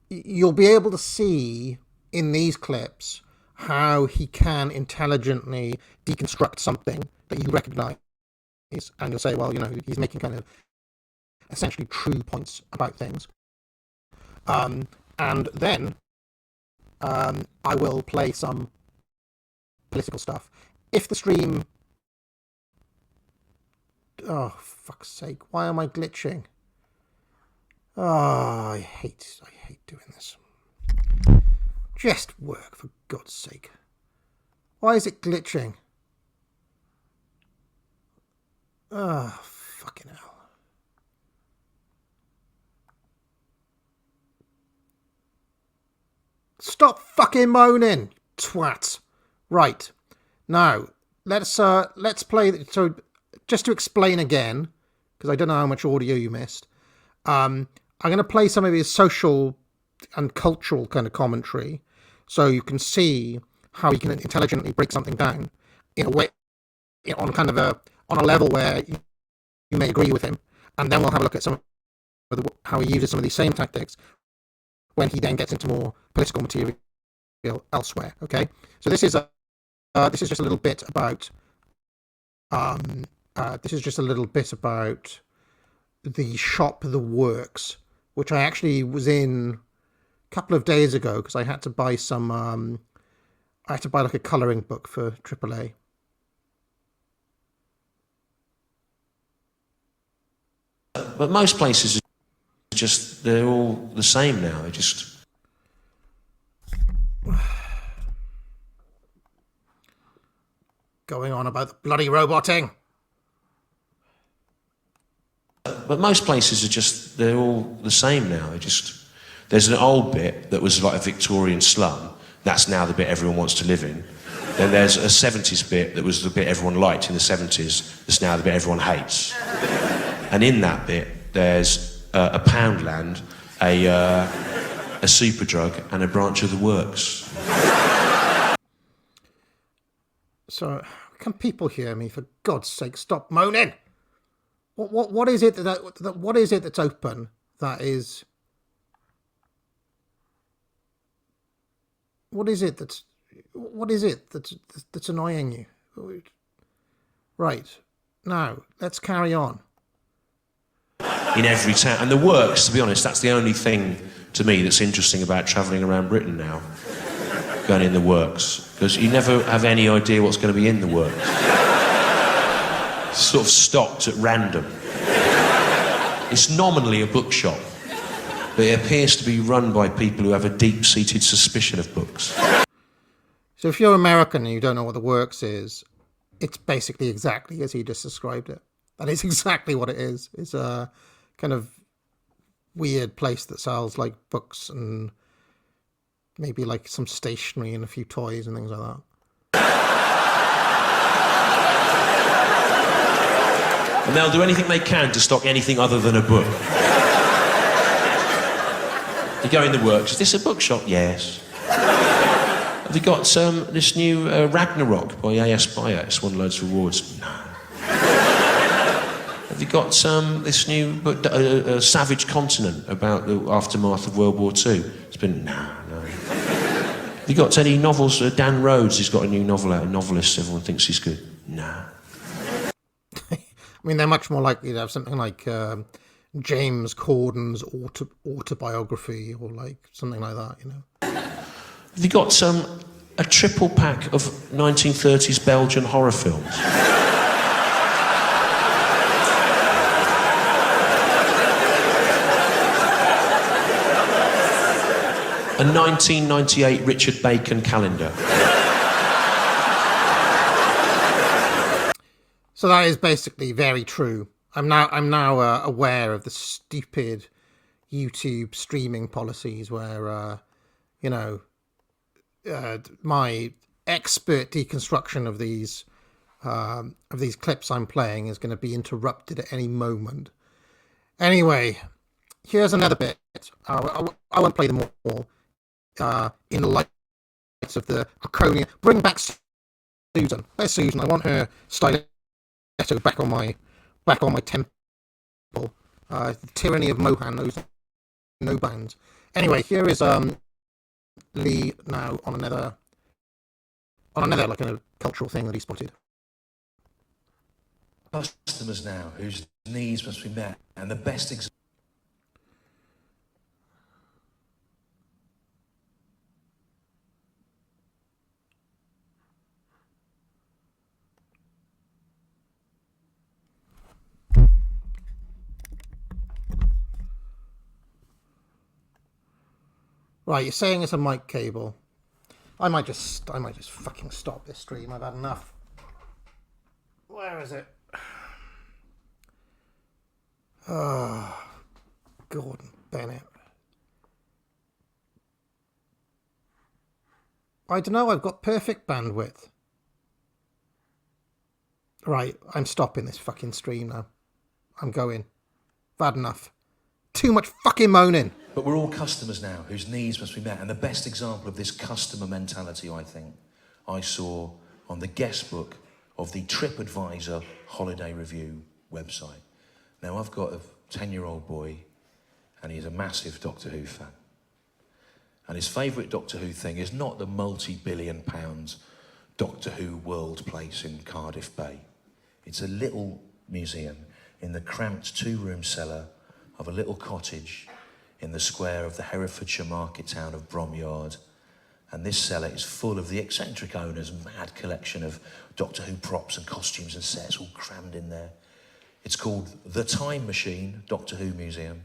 You'll be able to see in these clips how he can intelligently deconstruct something that you recognize, and you'll say, well, he's making kind of essentially true points about things. And then I will play some political stuff. If the stream... Oh, fuck's sake, why am I glitching? Oh, I hate doing this. Just work, for God's sake. Why is it glitching? Oh, fucking hell. Stop fucking moaning, twat. Right. Now, let's play. So, just to explain again, because I don't know how much audio you missed, I'm going to play some of his social and cultural kind of commentary, so you can see how he can intelligently break something down in a way, on kind of on a level where you may agree with him, and then we'll have a look at how he uses some of these same tactics when he then gets into more political material elsewhere. Okay, so this is just a little bit about the shop The Works, which I actually was in a couple of days ago because I had to buy some. I had to buy like a colouring book for AAA. But most places are just, they're all the same now. They just... Going on about the bloody roboting. But most places are just, they're all the same now. They just... There's an old bit that was like a Victorian slum. That's now the bit everyone wants to live in. Then there's a 70s bit that was the bit everyone liked in the 70s. That's now the bit everyone hates. And in that bit, there's a Poundland, a Superdrug, and a branch of the Works. So, can people hear me? For God's sake, stop moaning! What is it what is it that's open that is... What is it that's annoying you? Right. Now, let's carry on. In every town. And the Works, to be honest, that's the only thing to me that's interesting about travelling around Britain now. Going in the Works. Because you never have any idea what's going to be in the Works. It's sort of stocked at random. It's nominally a bookshop, but it appears to be run by people who have a deep-seated suspicion of books. So if you're American and you don't know what The Works is, it's basically exactly as he just described it. That is exactly what it is. It's a kind of weird place that sells like books and maybe like some stationery and a few toys and things like that. And they'll do anything they can to stock anything other than a book. You go in the Works, is this a bookshop? Yes. Have you got this new Ragnarok by A.S. Byatt? It's won loads of awards. No. Have you got this new book, Savage Continent, about the aftermath of World War II? It's been, no. Have you got any novels? Dan Rhodes, he's got a new novel out, a novelist, everyone thinks he's good. No. I mean, they're much more likely to have something like James Corden's autobiography or like something like that, you know. Have you got a triple pack of 1930s Belgian horror films? A 1998 Richard Bacon calendar. So that is basically very true. I'm now aware of the stupid YouTube streaming policies where my expert deconstruction of these clips I'm playing is going to be interrupted at any moment. Anyway, here's another bit. I won't play them all. In the light of the draconian, bring back Susan. Where's Susan? I want her stiletto back on my temple. The tyranny of Mohan knows no bounds. Anyway, here is Lee now on another on another like a cultural thing that he spotted. Customers now whose needs must be met, and the best example. Right, you're saying it's a mic cable. I might just fucking stop this stream. I've had enough. Where is it? Oh, Gordon Bennett. I don't know. I've got perfect bandwidth. Right, I'm stopping this fucking stream now. I'm going. I've had enough. Too much fucking moaning. But we're all customers now whose needs must be met. And the best example of this customer mentality, I think, I saw on the guest book of the TripAdvisor Holiday Review website. Now, I've got a 10-year-old boy, and he's a massive Doctor Who fan. And his favourite Doctor Who thing is not the multi-billion-pound Doctor Who world place in Cardiff Bay. It's a little museum in the cramped two-room cellar of a little cottage in the square of the Herefordshire market town of Bromyard. And this cellar is full of the eccentric owner's mad collection of Doctor Who props and costumes and sets all crammed in there. It's called The Time Machine Doctor Who Museum.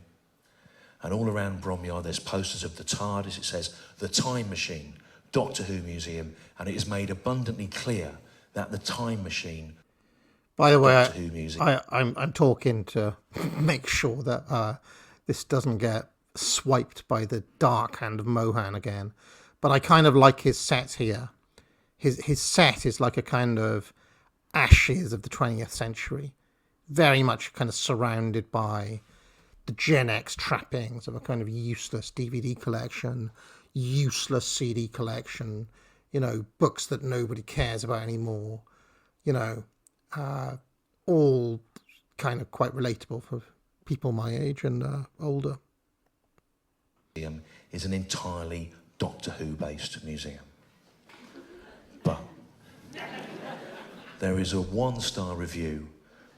And all around Bromyard there's posters of the TARDIS. It says The Time Machine Doctor Who Museum. And it is made abundantly clear that the Time Machine By the way, Doctor Who Museum. I'm talking to make sure that this doesn't get swiped by the dark hand of Mohan again. But I kind of like his set here. His set is like a kind of ashes of the 20th century. Very much kind of surrounded by the Gen X trappings of a kind of useless DVD collection, useless CD collection, you know, books that nobody cares about anymore, you know, all kind of quite relatable for people my age and older. Is an entirely Doctor Who based museum. But there is a 1-star review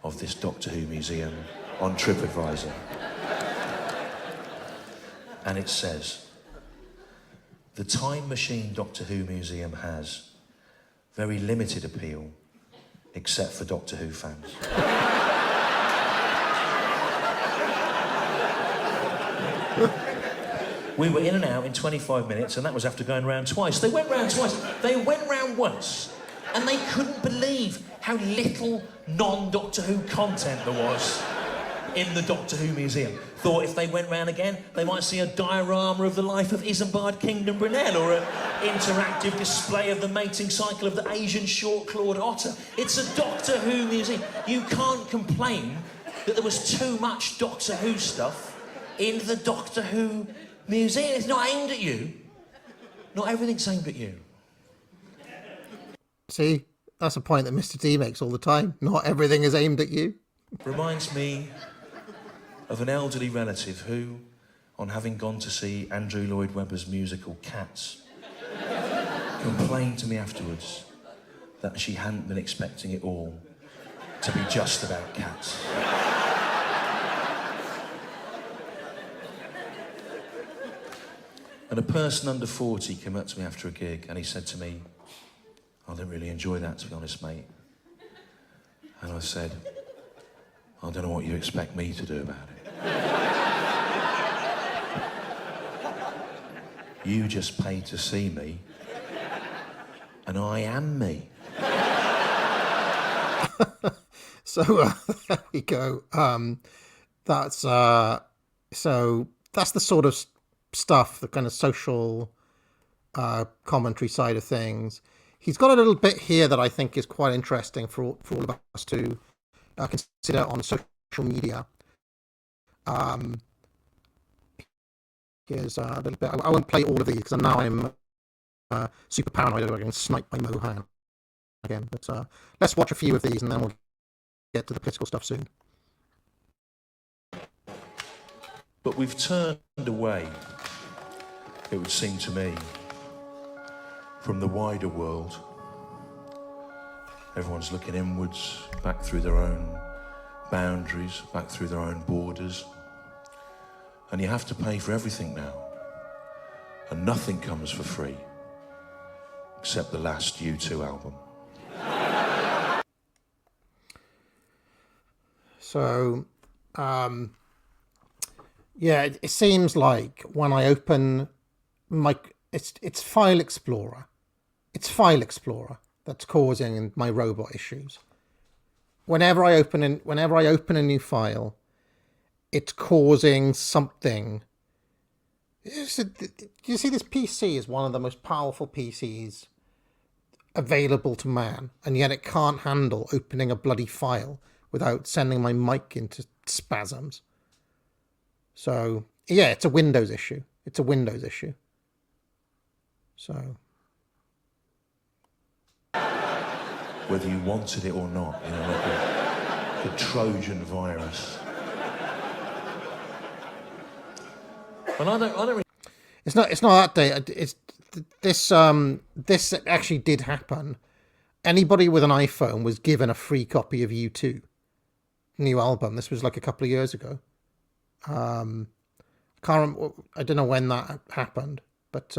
of this Doctor Who museum on TripAdvisor. And it says, the Time Machine Doctor Who Museum has very limited appeal, except for Doctor Who fans. We were in and out in 25 minutes, and that was after going round twice. They went round twice. They went round once, and they couldn't believe how little non-Doctor Who content there was in the Doctor Who Museum. Thought if they went round again, they might see a diorama of the life of Isambard Kingdom Brunel, or an interactive display of the mating cycle of the Asian short-clawed otter. It's a Doctor Who museum. You can't complain that there was too much Doctor Who stuff in the Doctor Who museum. It's not aimed at you. Not everything's aimed at you. See, that's a point that Mr. D makes all the time. Not everything is aimed at you. Reminds me of an elderly relative who, on having gone to see Andrew Lloyd Webber's musical Cats, complained to me afterwards that she hadn't been expecting it all to be just about cats. And a person under 40 came up to me after a gig and he said to me, I didn't really enjoy that, to be honest, mate. And I said, I don't know what you expect me to do about it. You just paid to see me, and I am me. So there we go. That's so that's the sort of stuff, the kind of social commentary side of things. He's got a little bit here that I think is quite interesting for all of us to consider on social media. Here's a little bit. I won't play all of these because now I'm super paranoid about getting sniped by Mohan again. But let's watch a few of these and then we'll get to the political stuff soon. But we've turned away, it would seem to me, from the wider world Everyone's looking inwards, back through their own boundaries, back through their own borders. And you have to pay for everything now. And nothing comes for free, except the last U2 album. So, yeah, it seems like when I open my, it's File Explorer. It's File Explorer that's causing my robot issues. Whenever I open a new file, it's causing something. You see, this PC is one of the most powerful PCs available to man, and yet it can't handle opening a bloody file without sending my mic into spasms. So, yeah, it's a Windows issue. It's a Windows issue. So, whether you wanted it or not, you know, like the Trojan virus. And I don't really... It's not that day. It's this actually did happen. Anybody with an iPhone was given a free copy of U2 new album. This was like a couple of years ago. Can't remember, I don't know when that happened, but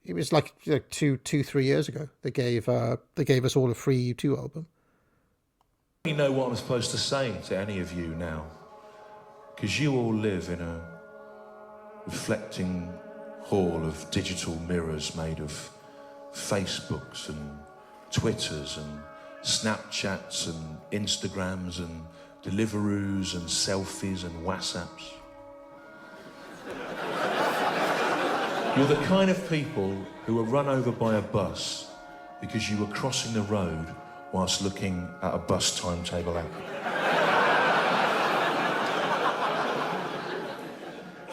it was like 3 years ago. They gave us all a free U2 album. I don't know what I'm supposed to say to any of you now, because you all live in a reflecting hall of digital mirrors made of Facebooks and Twitters and Snapchats and Instagrams and Deliveroos and selfies and WhatsApps. You're the kind of people who were run over by a bus because you were crossing the road whilst looking at a bus timetable app.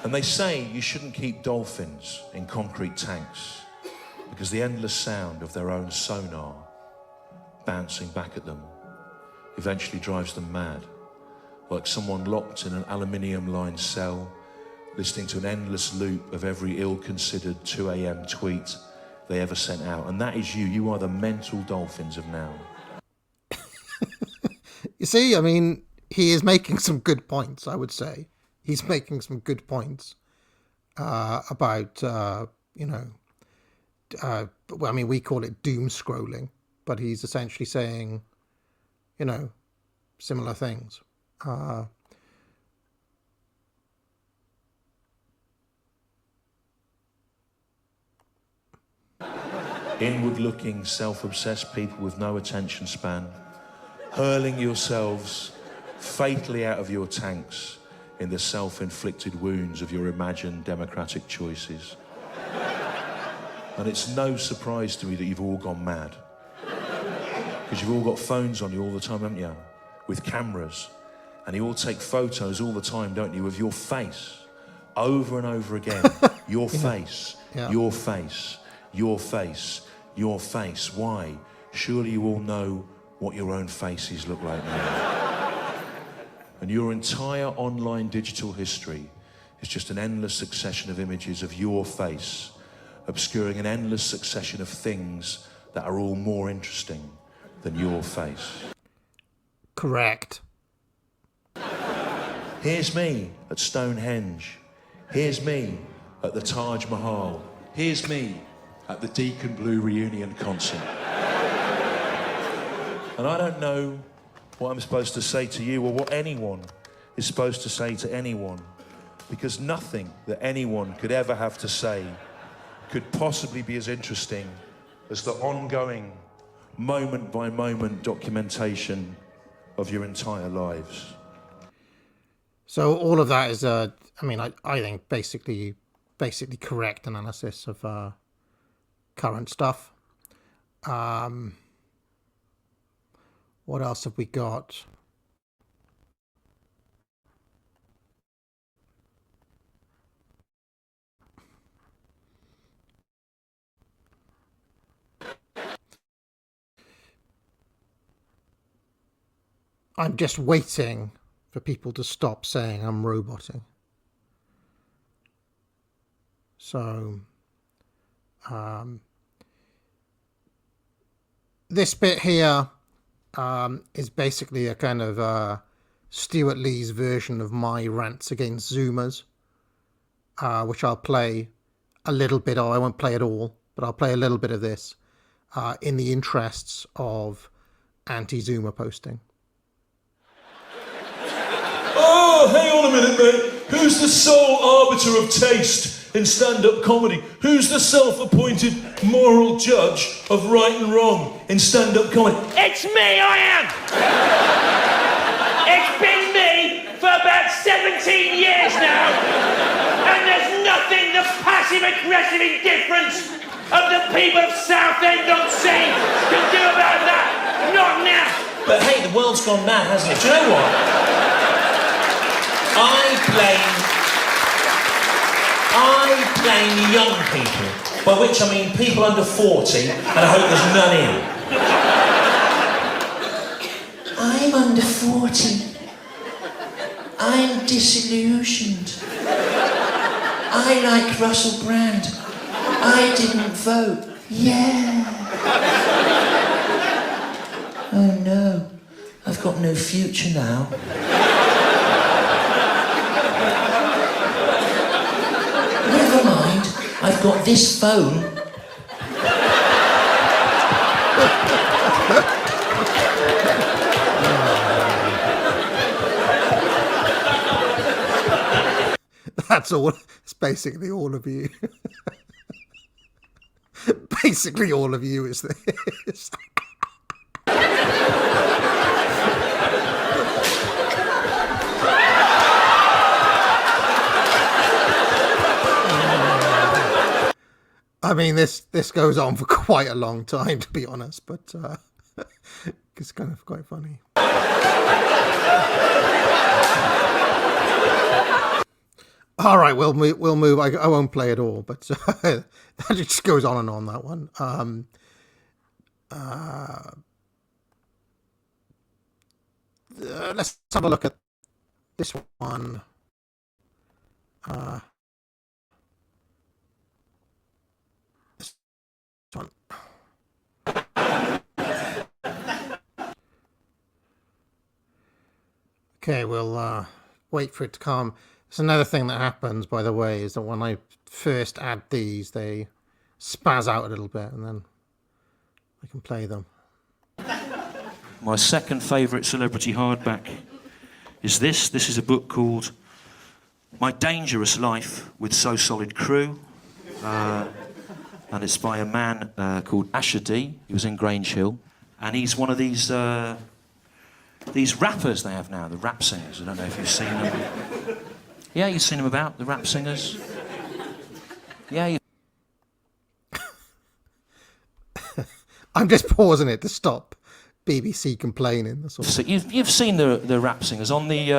And they say you shouldn't keep dolphins in concrete tanks because the endless sound of their own sonar bouncing back at them eventually drives them mad, like someone locked in an aluminium-lined cell, listening to an endless loop of every ill-considered 2 a.m. tweet they ever sent out. And that is you. You are the mental dolphins of now. You see, I mean, he is making some good points, I would say. He's making some good points about, well, I mean, we call it doom scrolling, but he's essentially saying, similar things. Inward-looking, self-obsessed people with no attention span, hurling yourselves fatally out of your tanks in the self-inflicted wounds of your imagined democratic choices. And it's no surprise to me that you've all gone mad. Because you've all got phones on you all the time, haven't you? With cameras. And you all take photos all the time, don't you, of your face. Over and over again. Your face, your face, your face, your face. Why? Surely you all know what your own faces look like now. And your entire online digital history is just an endless succession of images of your face, obscuring an endless succession of things that are all more interesting than your face. Correct. Here's me at Stonehenge. Here's me at the Taj Mahal. Here's me at the Deacon Blue reunion concert. And I don't know what I'm supposed to say to you or what anyone is supposed to say to anyone, because nothing that anyone could ever have to say could possibly be as interesting as the ongoing moment-by-moment documentation of your entire lives. So all of that is, I think basically correct analysis of current stuff. What else have we got? I'm just waiting for people to stop saying I'm roboting. So, this bit here is basically a kind of Stewart Lee's version of my rants against Zoomers, which I'll play a little bit of. I won't play it all, but I'll play a little bit of this in the interests of anti-Zoomer posting. Oh, hang on a minute, mate. Who's the sole arbiter of taste in stand-up comedy? Who's the self-appointed moral judge of right and wrong in stand-up comedy? It's me, I am! It's been me for about 17 years now, and there's nothing the passive-aggressive indifference of the people of Southend-on-Sea can do about that. Not now. But hey, the world's gone mad, hasn't it? Do you know what? I blame young people, by which I mean people under 40, and I hope there's none here. I'm under 40. I'm disillusioned. I like Russell Brand. I didn't vote. Yeah. Oh no, I've got no future now. Never mind, I've got this phone. That's all. It's basically all of you. Basically all of you is this. I mean, this goes on for quite a long time, to be honest, but it's kind of quite funny. All right, we'll move. I won't play it all, but that just goes on and on, that one. Let's have a look at this one. This one. Okay, we'll wait for it to calm. It's another thing that happens, by the way, is that when I first add these, they spaz out a little bit, and then I can play them. My second favourite celebrity hardback is this. This is a book called My Dangerous Life with So Solid Crew. And it's by a man called Asher D. He was in Grange Hill. And he's one of these rappers they have now, the rap singers. I don't know if you've seen them. Yeah, you've seen them about, the rap singers. Yeah, I'm just pausing it to stop BBC complaining. That's all. So you've seen the rap singers on the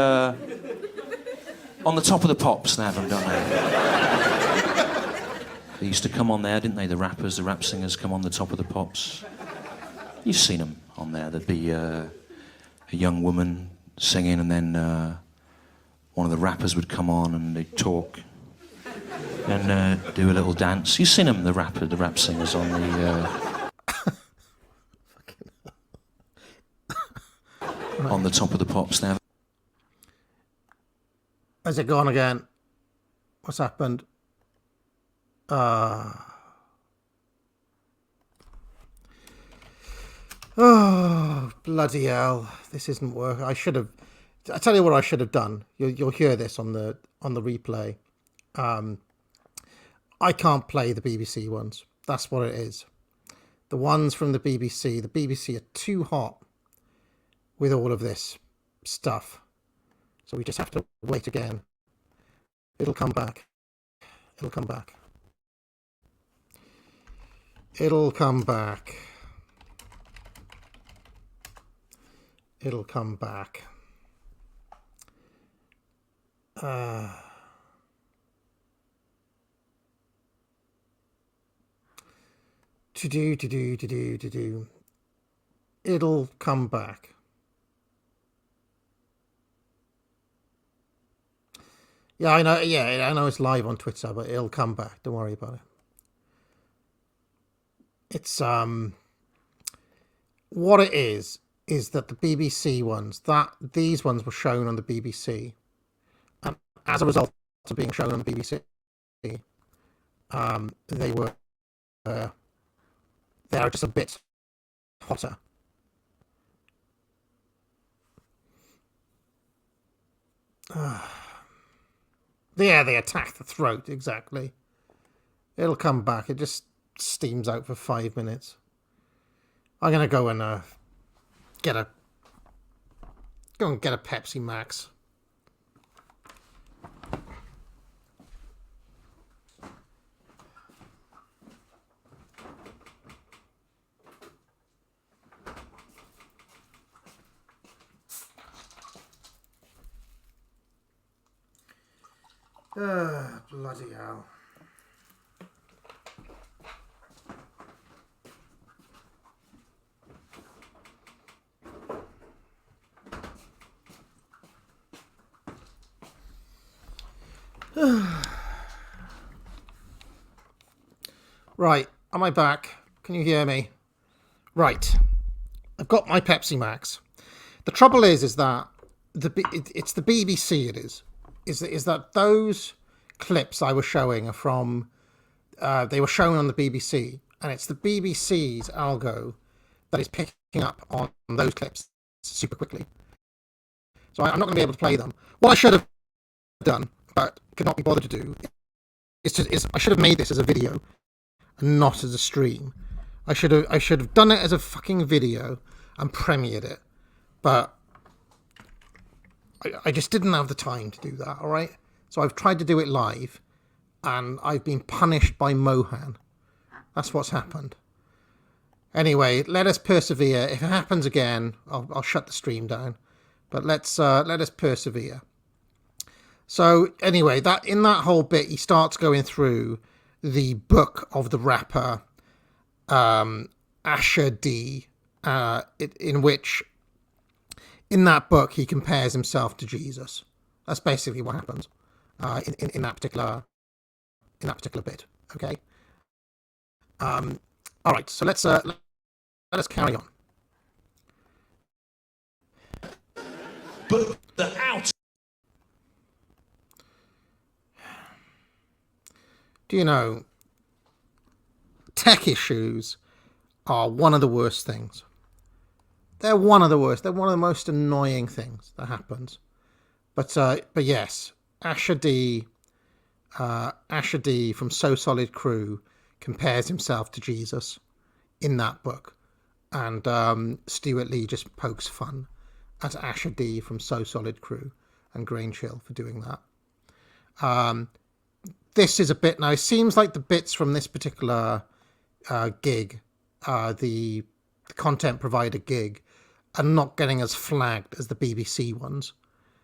top of the pops. They have them, don't they? They used to come on there, didn't they? The rappers, the rap singers come on the top of the pops. You've seen them on there. There'd be a young woman singing, and then one of the rappers would come on and they'd talk and do a little dance. You've seen them, the rap singers on the on the top of the pops there. Has it gone again? What's happened? Oh, bloody hell. This isn't working. I tell you what I should have done. You'll hear this on the replay. I can't play the BBC ones. That's what it is. The ones from the BBC are too hot with all of this stuff. So we just have to wait again. It'll come back. It'll come back. It'll come back. It'll come back. To do. It'll come back. Yeah, I know. Yeah, I know it's live on Twitter, but it'll come back. Don't worry about it. It's what it is that the BBC ones, these ones were shown on the BBC, and as a result of being shown on the BBC, they were they're just a bit hotter. Yeah, they attack the throat, exactly. It'll come back. It just steams out for 5 minutes. I'm gonna go and get a Pepsi Max. Bloody hell. Right, am I back? Can you hear me? Right, I've got my Pepsi Max. The trouble is that it's the BBC. Is that those clips I was showing are from? They were shown on the BBC, and it's the BBC's algo that is picking up on those clips super quickly. So I'm not going to be able to play them. What I should have done, but could not be bothered to do, is I should have made this as a video and not as a stream. I should have done it as a fucking video and premiered it, but I just didn't have the time to do that. All right, so I've tried to do it live, and I've been punished by Mohan. That's what's happened. Anyway, let us persevere. If it happens again, I'll shut the stream down. But let us persevere. So anyway, in that whole bit, he starts going through the book of the rapper Asher D, in which, in that book, he compares himself to Jesus. That's basically what happens in that particular bit. Okay. All right. So let us carry on. But the out. Do you know, tech issues are one of the worst things. They're one of the worst. They're one of the most annoying things that happens. But yes, Asher D from So Solid Crew compares himself to Jesus in that book, and Stewart Lee just pokes fun at Asher D from So Solid Crew and Grange Hill for doing that. This is a bit now. It seems like the bits from this particular gig, the content provider gig, are not getting as flagged as the BBC ones.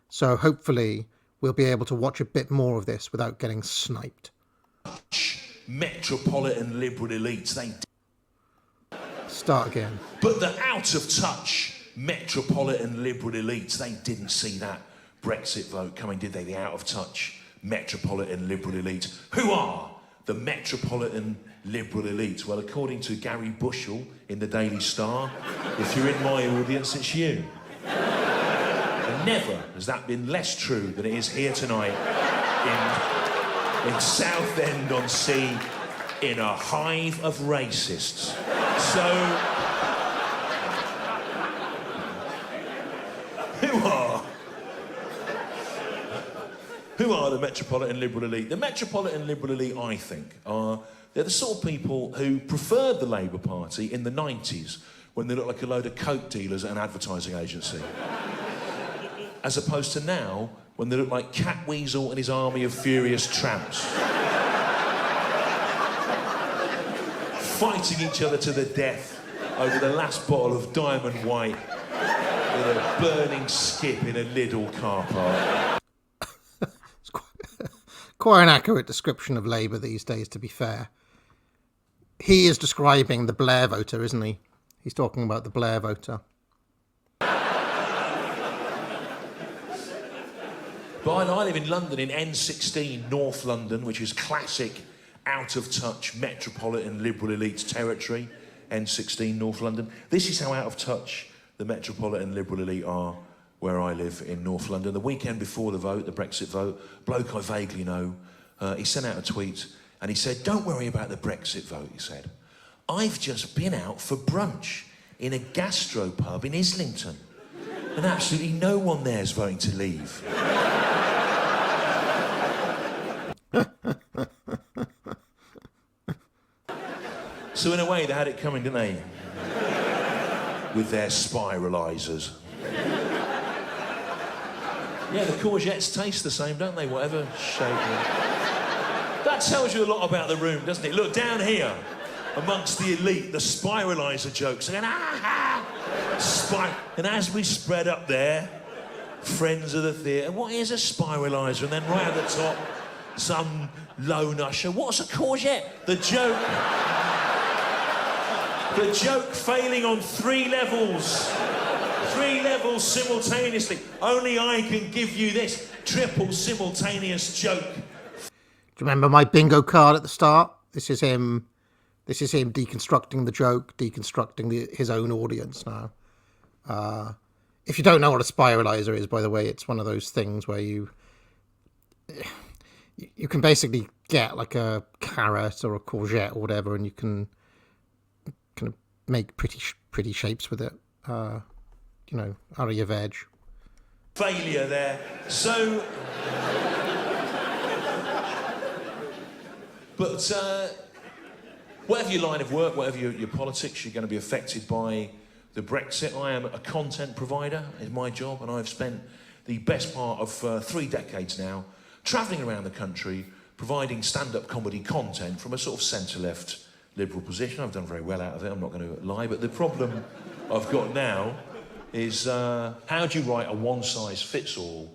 So hopefully we'll be able to watch a bit more of this without getting sniped. Metropolitan liberal elites, they Start again. But the out of touch metropolitan liberal elites, they didn't see that Brexit vote coming, did they? The out of touch metropolitan liberal elite. Who are the metropolitan liberal elite? Well, according to Gary Bushell in the Daily Star, if you're in my audience, it's you. And never has that been less true than it is here tonight in Southend-on-Sea, in a hive of racists. So, who are the metropolitan liberal elite? The metropolitan liberal elite, I think, they're the sort of people who preferred the Labour Party in the 90s, when they looked like a load of coke dealers at an advertising agency, as opposed to now, when they look like Catweasel and his army of furious tramps, fighting each other to the death over the last bottle of Diamond White with a burning skip in a Lidl car park. Quite an accurate description of Labour these days, to be fair. He is describing the Blair voter, isn't he? He's talking about the Blair voter. But I live in London, in N16, North London, which is classic out-of-touch metropolitan liberal elite territory. N16, North London. This is how out of touch the metropolitan liberal elite are where I live in North London. The weekend before the vote, the Brexit vote, bloke I vaguely know, he sent out a tweet and he said, "Don't worry about the Brexit vote," he said. "I've just been out for brunch in a gastropub in Islington, and absolutely no one there's voting to leave." So in a way, they had it coming, didn't they? With their spiralisers. Yeah, the courgettes taste the same, don't they? Whatever shape. That tells you a lot about the room, doesn't it? Look, down here, amongst the elite, the spiraliser jokes. They're going, and as we spread up there, friends of the theatre, what is a spiraliser? And then right at the top, some lone usher. What's a courgette? The joke failing on 3 levels. 3 levels simultaneously. Only I can give you this triple simultaneous joke. Do you remember my bingo card at the start? This is him deconstructing the joke, deconstructing his own audience now. If you don't know what a spiralizer is, by the way, it's one of those things where you can basically get like a carrot or a courgette or whatever, and you can kind of make pretty shapes with it, out of your veg. Failure there. So, but whatever your line of work, whatever your politics, you're going to be affected by the Brexit. I am a content provider, is my job, and I've spent the best part of 3 decades now travelling around the country providing stand-up comedy content from a sort of centre-left liberal position. I've done very well out of it, I'm not going to lie, but the problem I've got now is how do you write a one-size-fits-all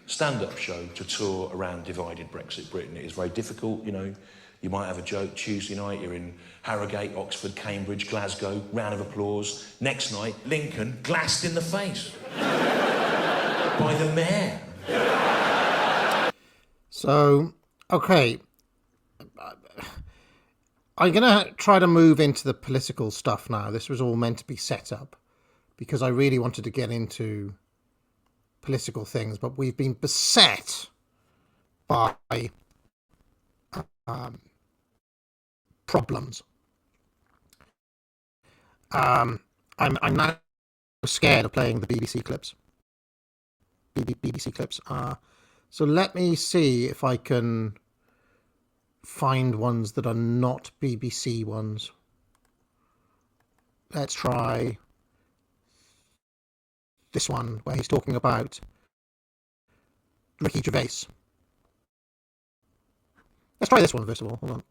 stand-up show to tour around divided Brexit Britain? It is very difficult, You might have a joke Tuesday night, you're in Harrogate, Oxford, Cambridge, Glasgow, round of applause. Next night, Lincoln, glassed in the face by the mayor. So, okay. I'm going to try to move into the political stuff now. This was all meant to be set up because I really wanted to get into political things, but we've been beset by problems. I'm now scared of playing the BBC clips. BBC clips. So let me see if I can find ones that are not BBC ones. Let's try this one where he's talking about Ricky Gervais. Let's try this one first of all. Hold on.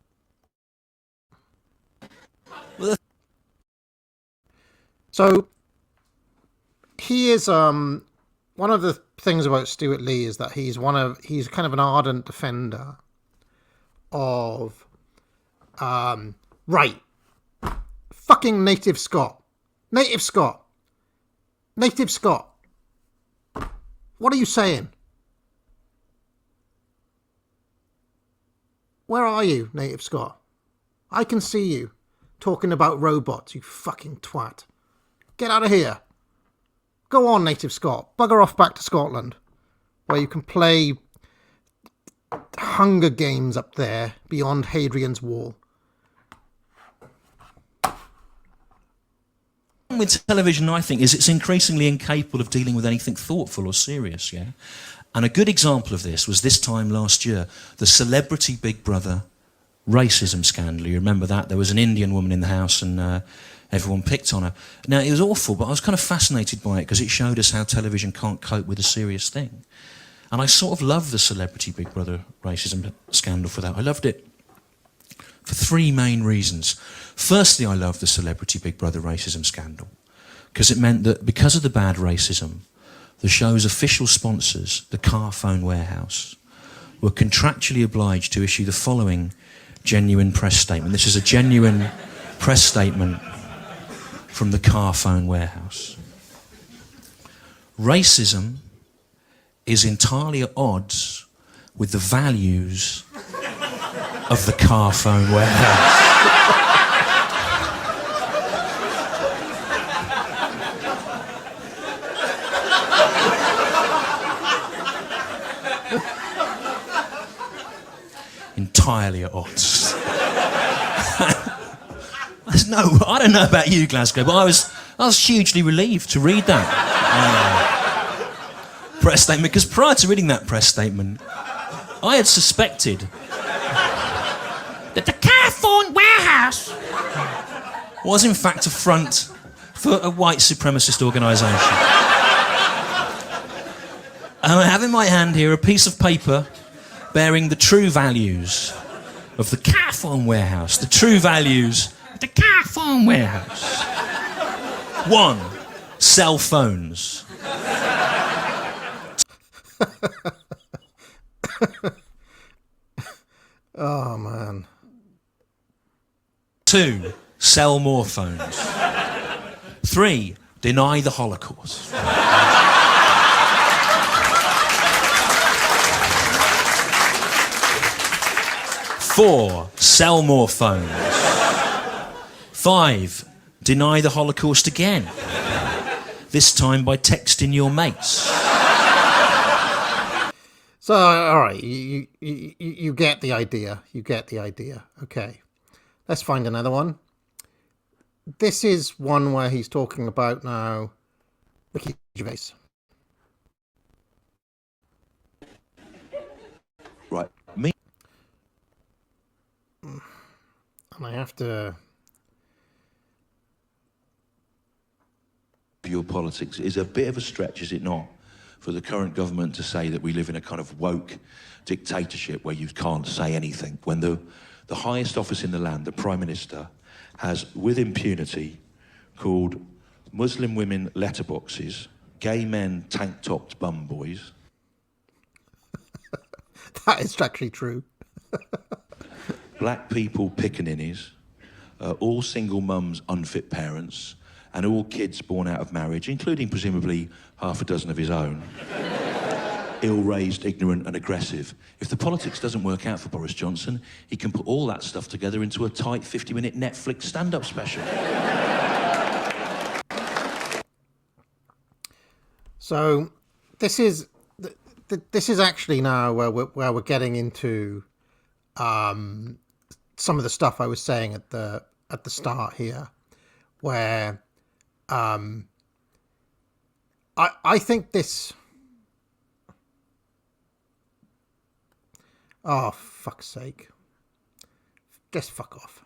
So he is one of the things about Stewart Lee is that he's kind of an ardent defender of fucking native Scot. What are you saying? Where are you, native Scot? I can see you talking about robots, you fucking twat. Get out of here. Go on, native Scot. Bugger off back to Scotland, where you can play Hunger Games up there beyond Hadrian's Wall. With television, I think, is it's increasingly incapable of dealing with anything thoughtful or serious, yeah? And a good example of this was this time last year, the celebrity Big Brother racism scandal. You remember that? There was an Indian woman in the house and everyone picked on her. Now, it was awful, but I was kind of fascinated by it because it showed us how television can't cope with a serious thing. And I sort of love the celebrity Big Brother racism scandal for that. I loved it for 3 main reasons. Firstly, I loved the celebrity Big Brother racism scandal because it meant that because of the bad racism, the show's official sponsors, the car phone warehouse, were contractually obliged to issue the following genuine press statement. This is a genuine press statement from the car phone warehouse. Racism is entirely at odds with the values of the car phone warehouse. entirely at odds. I don't know about you, Glasgow, but I was hugely relieved to read that press statement, because prior to reading that press statement, I had suspected that the Carthorne warehouse was in fact a front for a white supremacist organisation. And I have in my hand here a piece of paper bearing the true values of the Carthorne warehouse. The true values of the Carthorne warehouse. 1. Cell phones. Oh, man. 2. Sell more phones. 3. Deny the Holocaust. 4. Sell more phones. 5. Deny the Holocaust again. This time by texting your mates. So, all right, you get the idea. You get the idea. Okay, let's find another one. This is one where he's talking about now Ricky Gervais. Right, me. And I have to... Your politics is a bit of a stretch, is it not, for the current government to say that we live in a kind of woke dictatorship where you can't say anything, when the highest office in the land, the Prime Minister, has, with impunity, called Muslim women letterboxes, gay men tank-topped bum boys. That is actually true. Black people pickaninnies, all single mums unfit parents, and all kids born out of marriage, including presumably half a dozen of his own. Ill-raised, ignorant and aggressive. If the politics doesn't work out for Boris Johnson, he can put all that stuff together into a tight 50-minute Netflix stand-up special. So this is actually now where we're getting into some of the stuff I was saying at the start here, where I think this... Oh, fuck's sake. Just fuck off.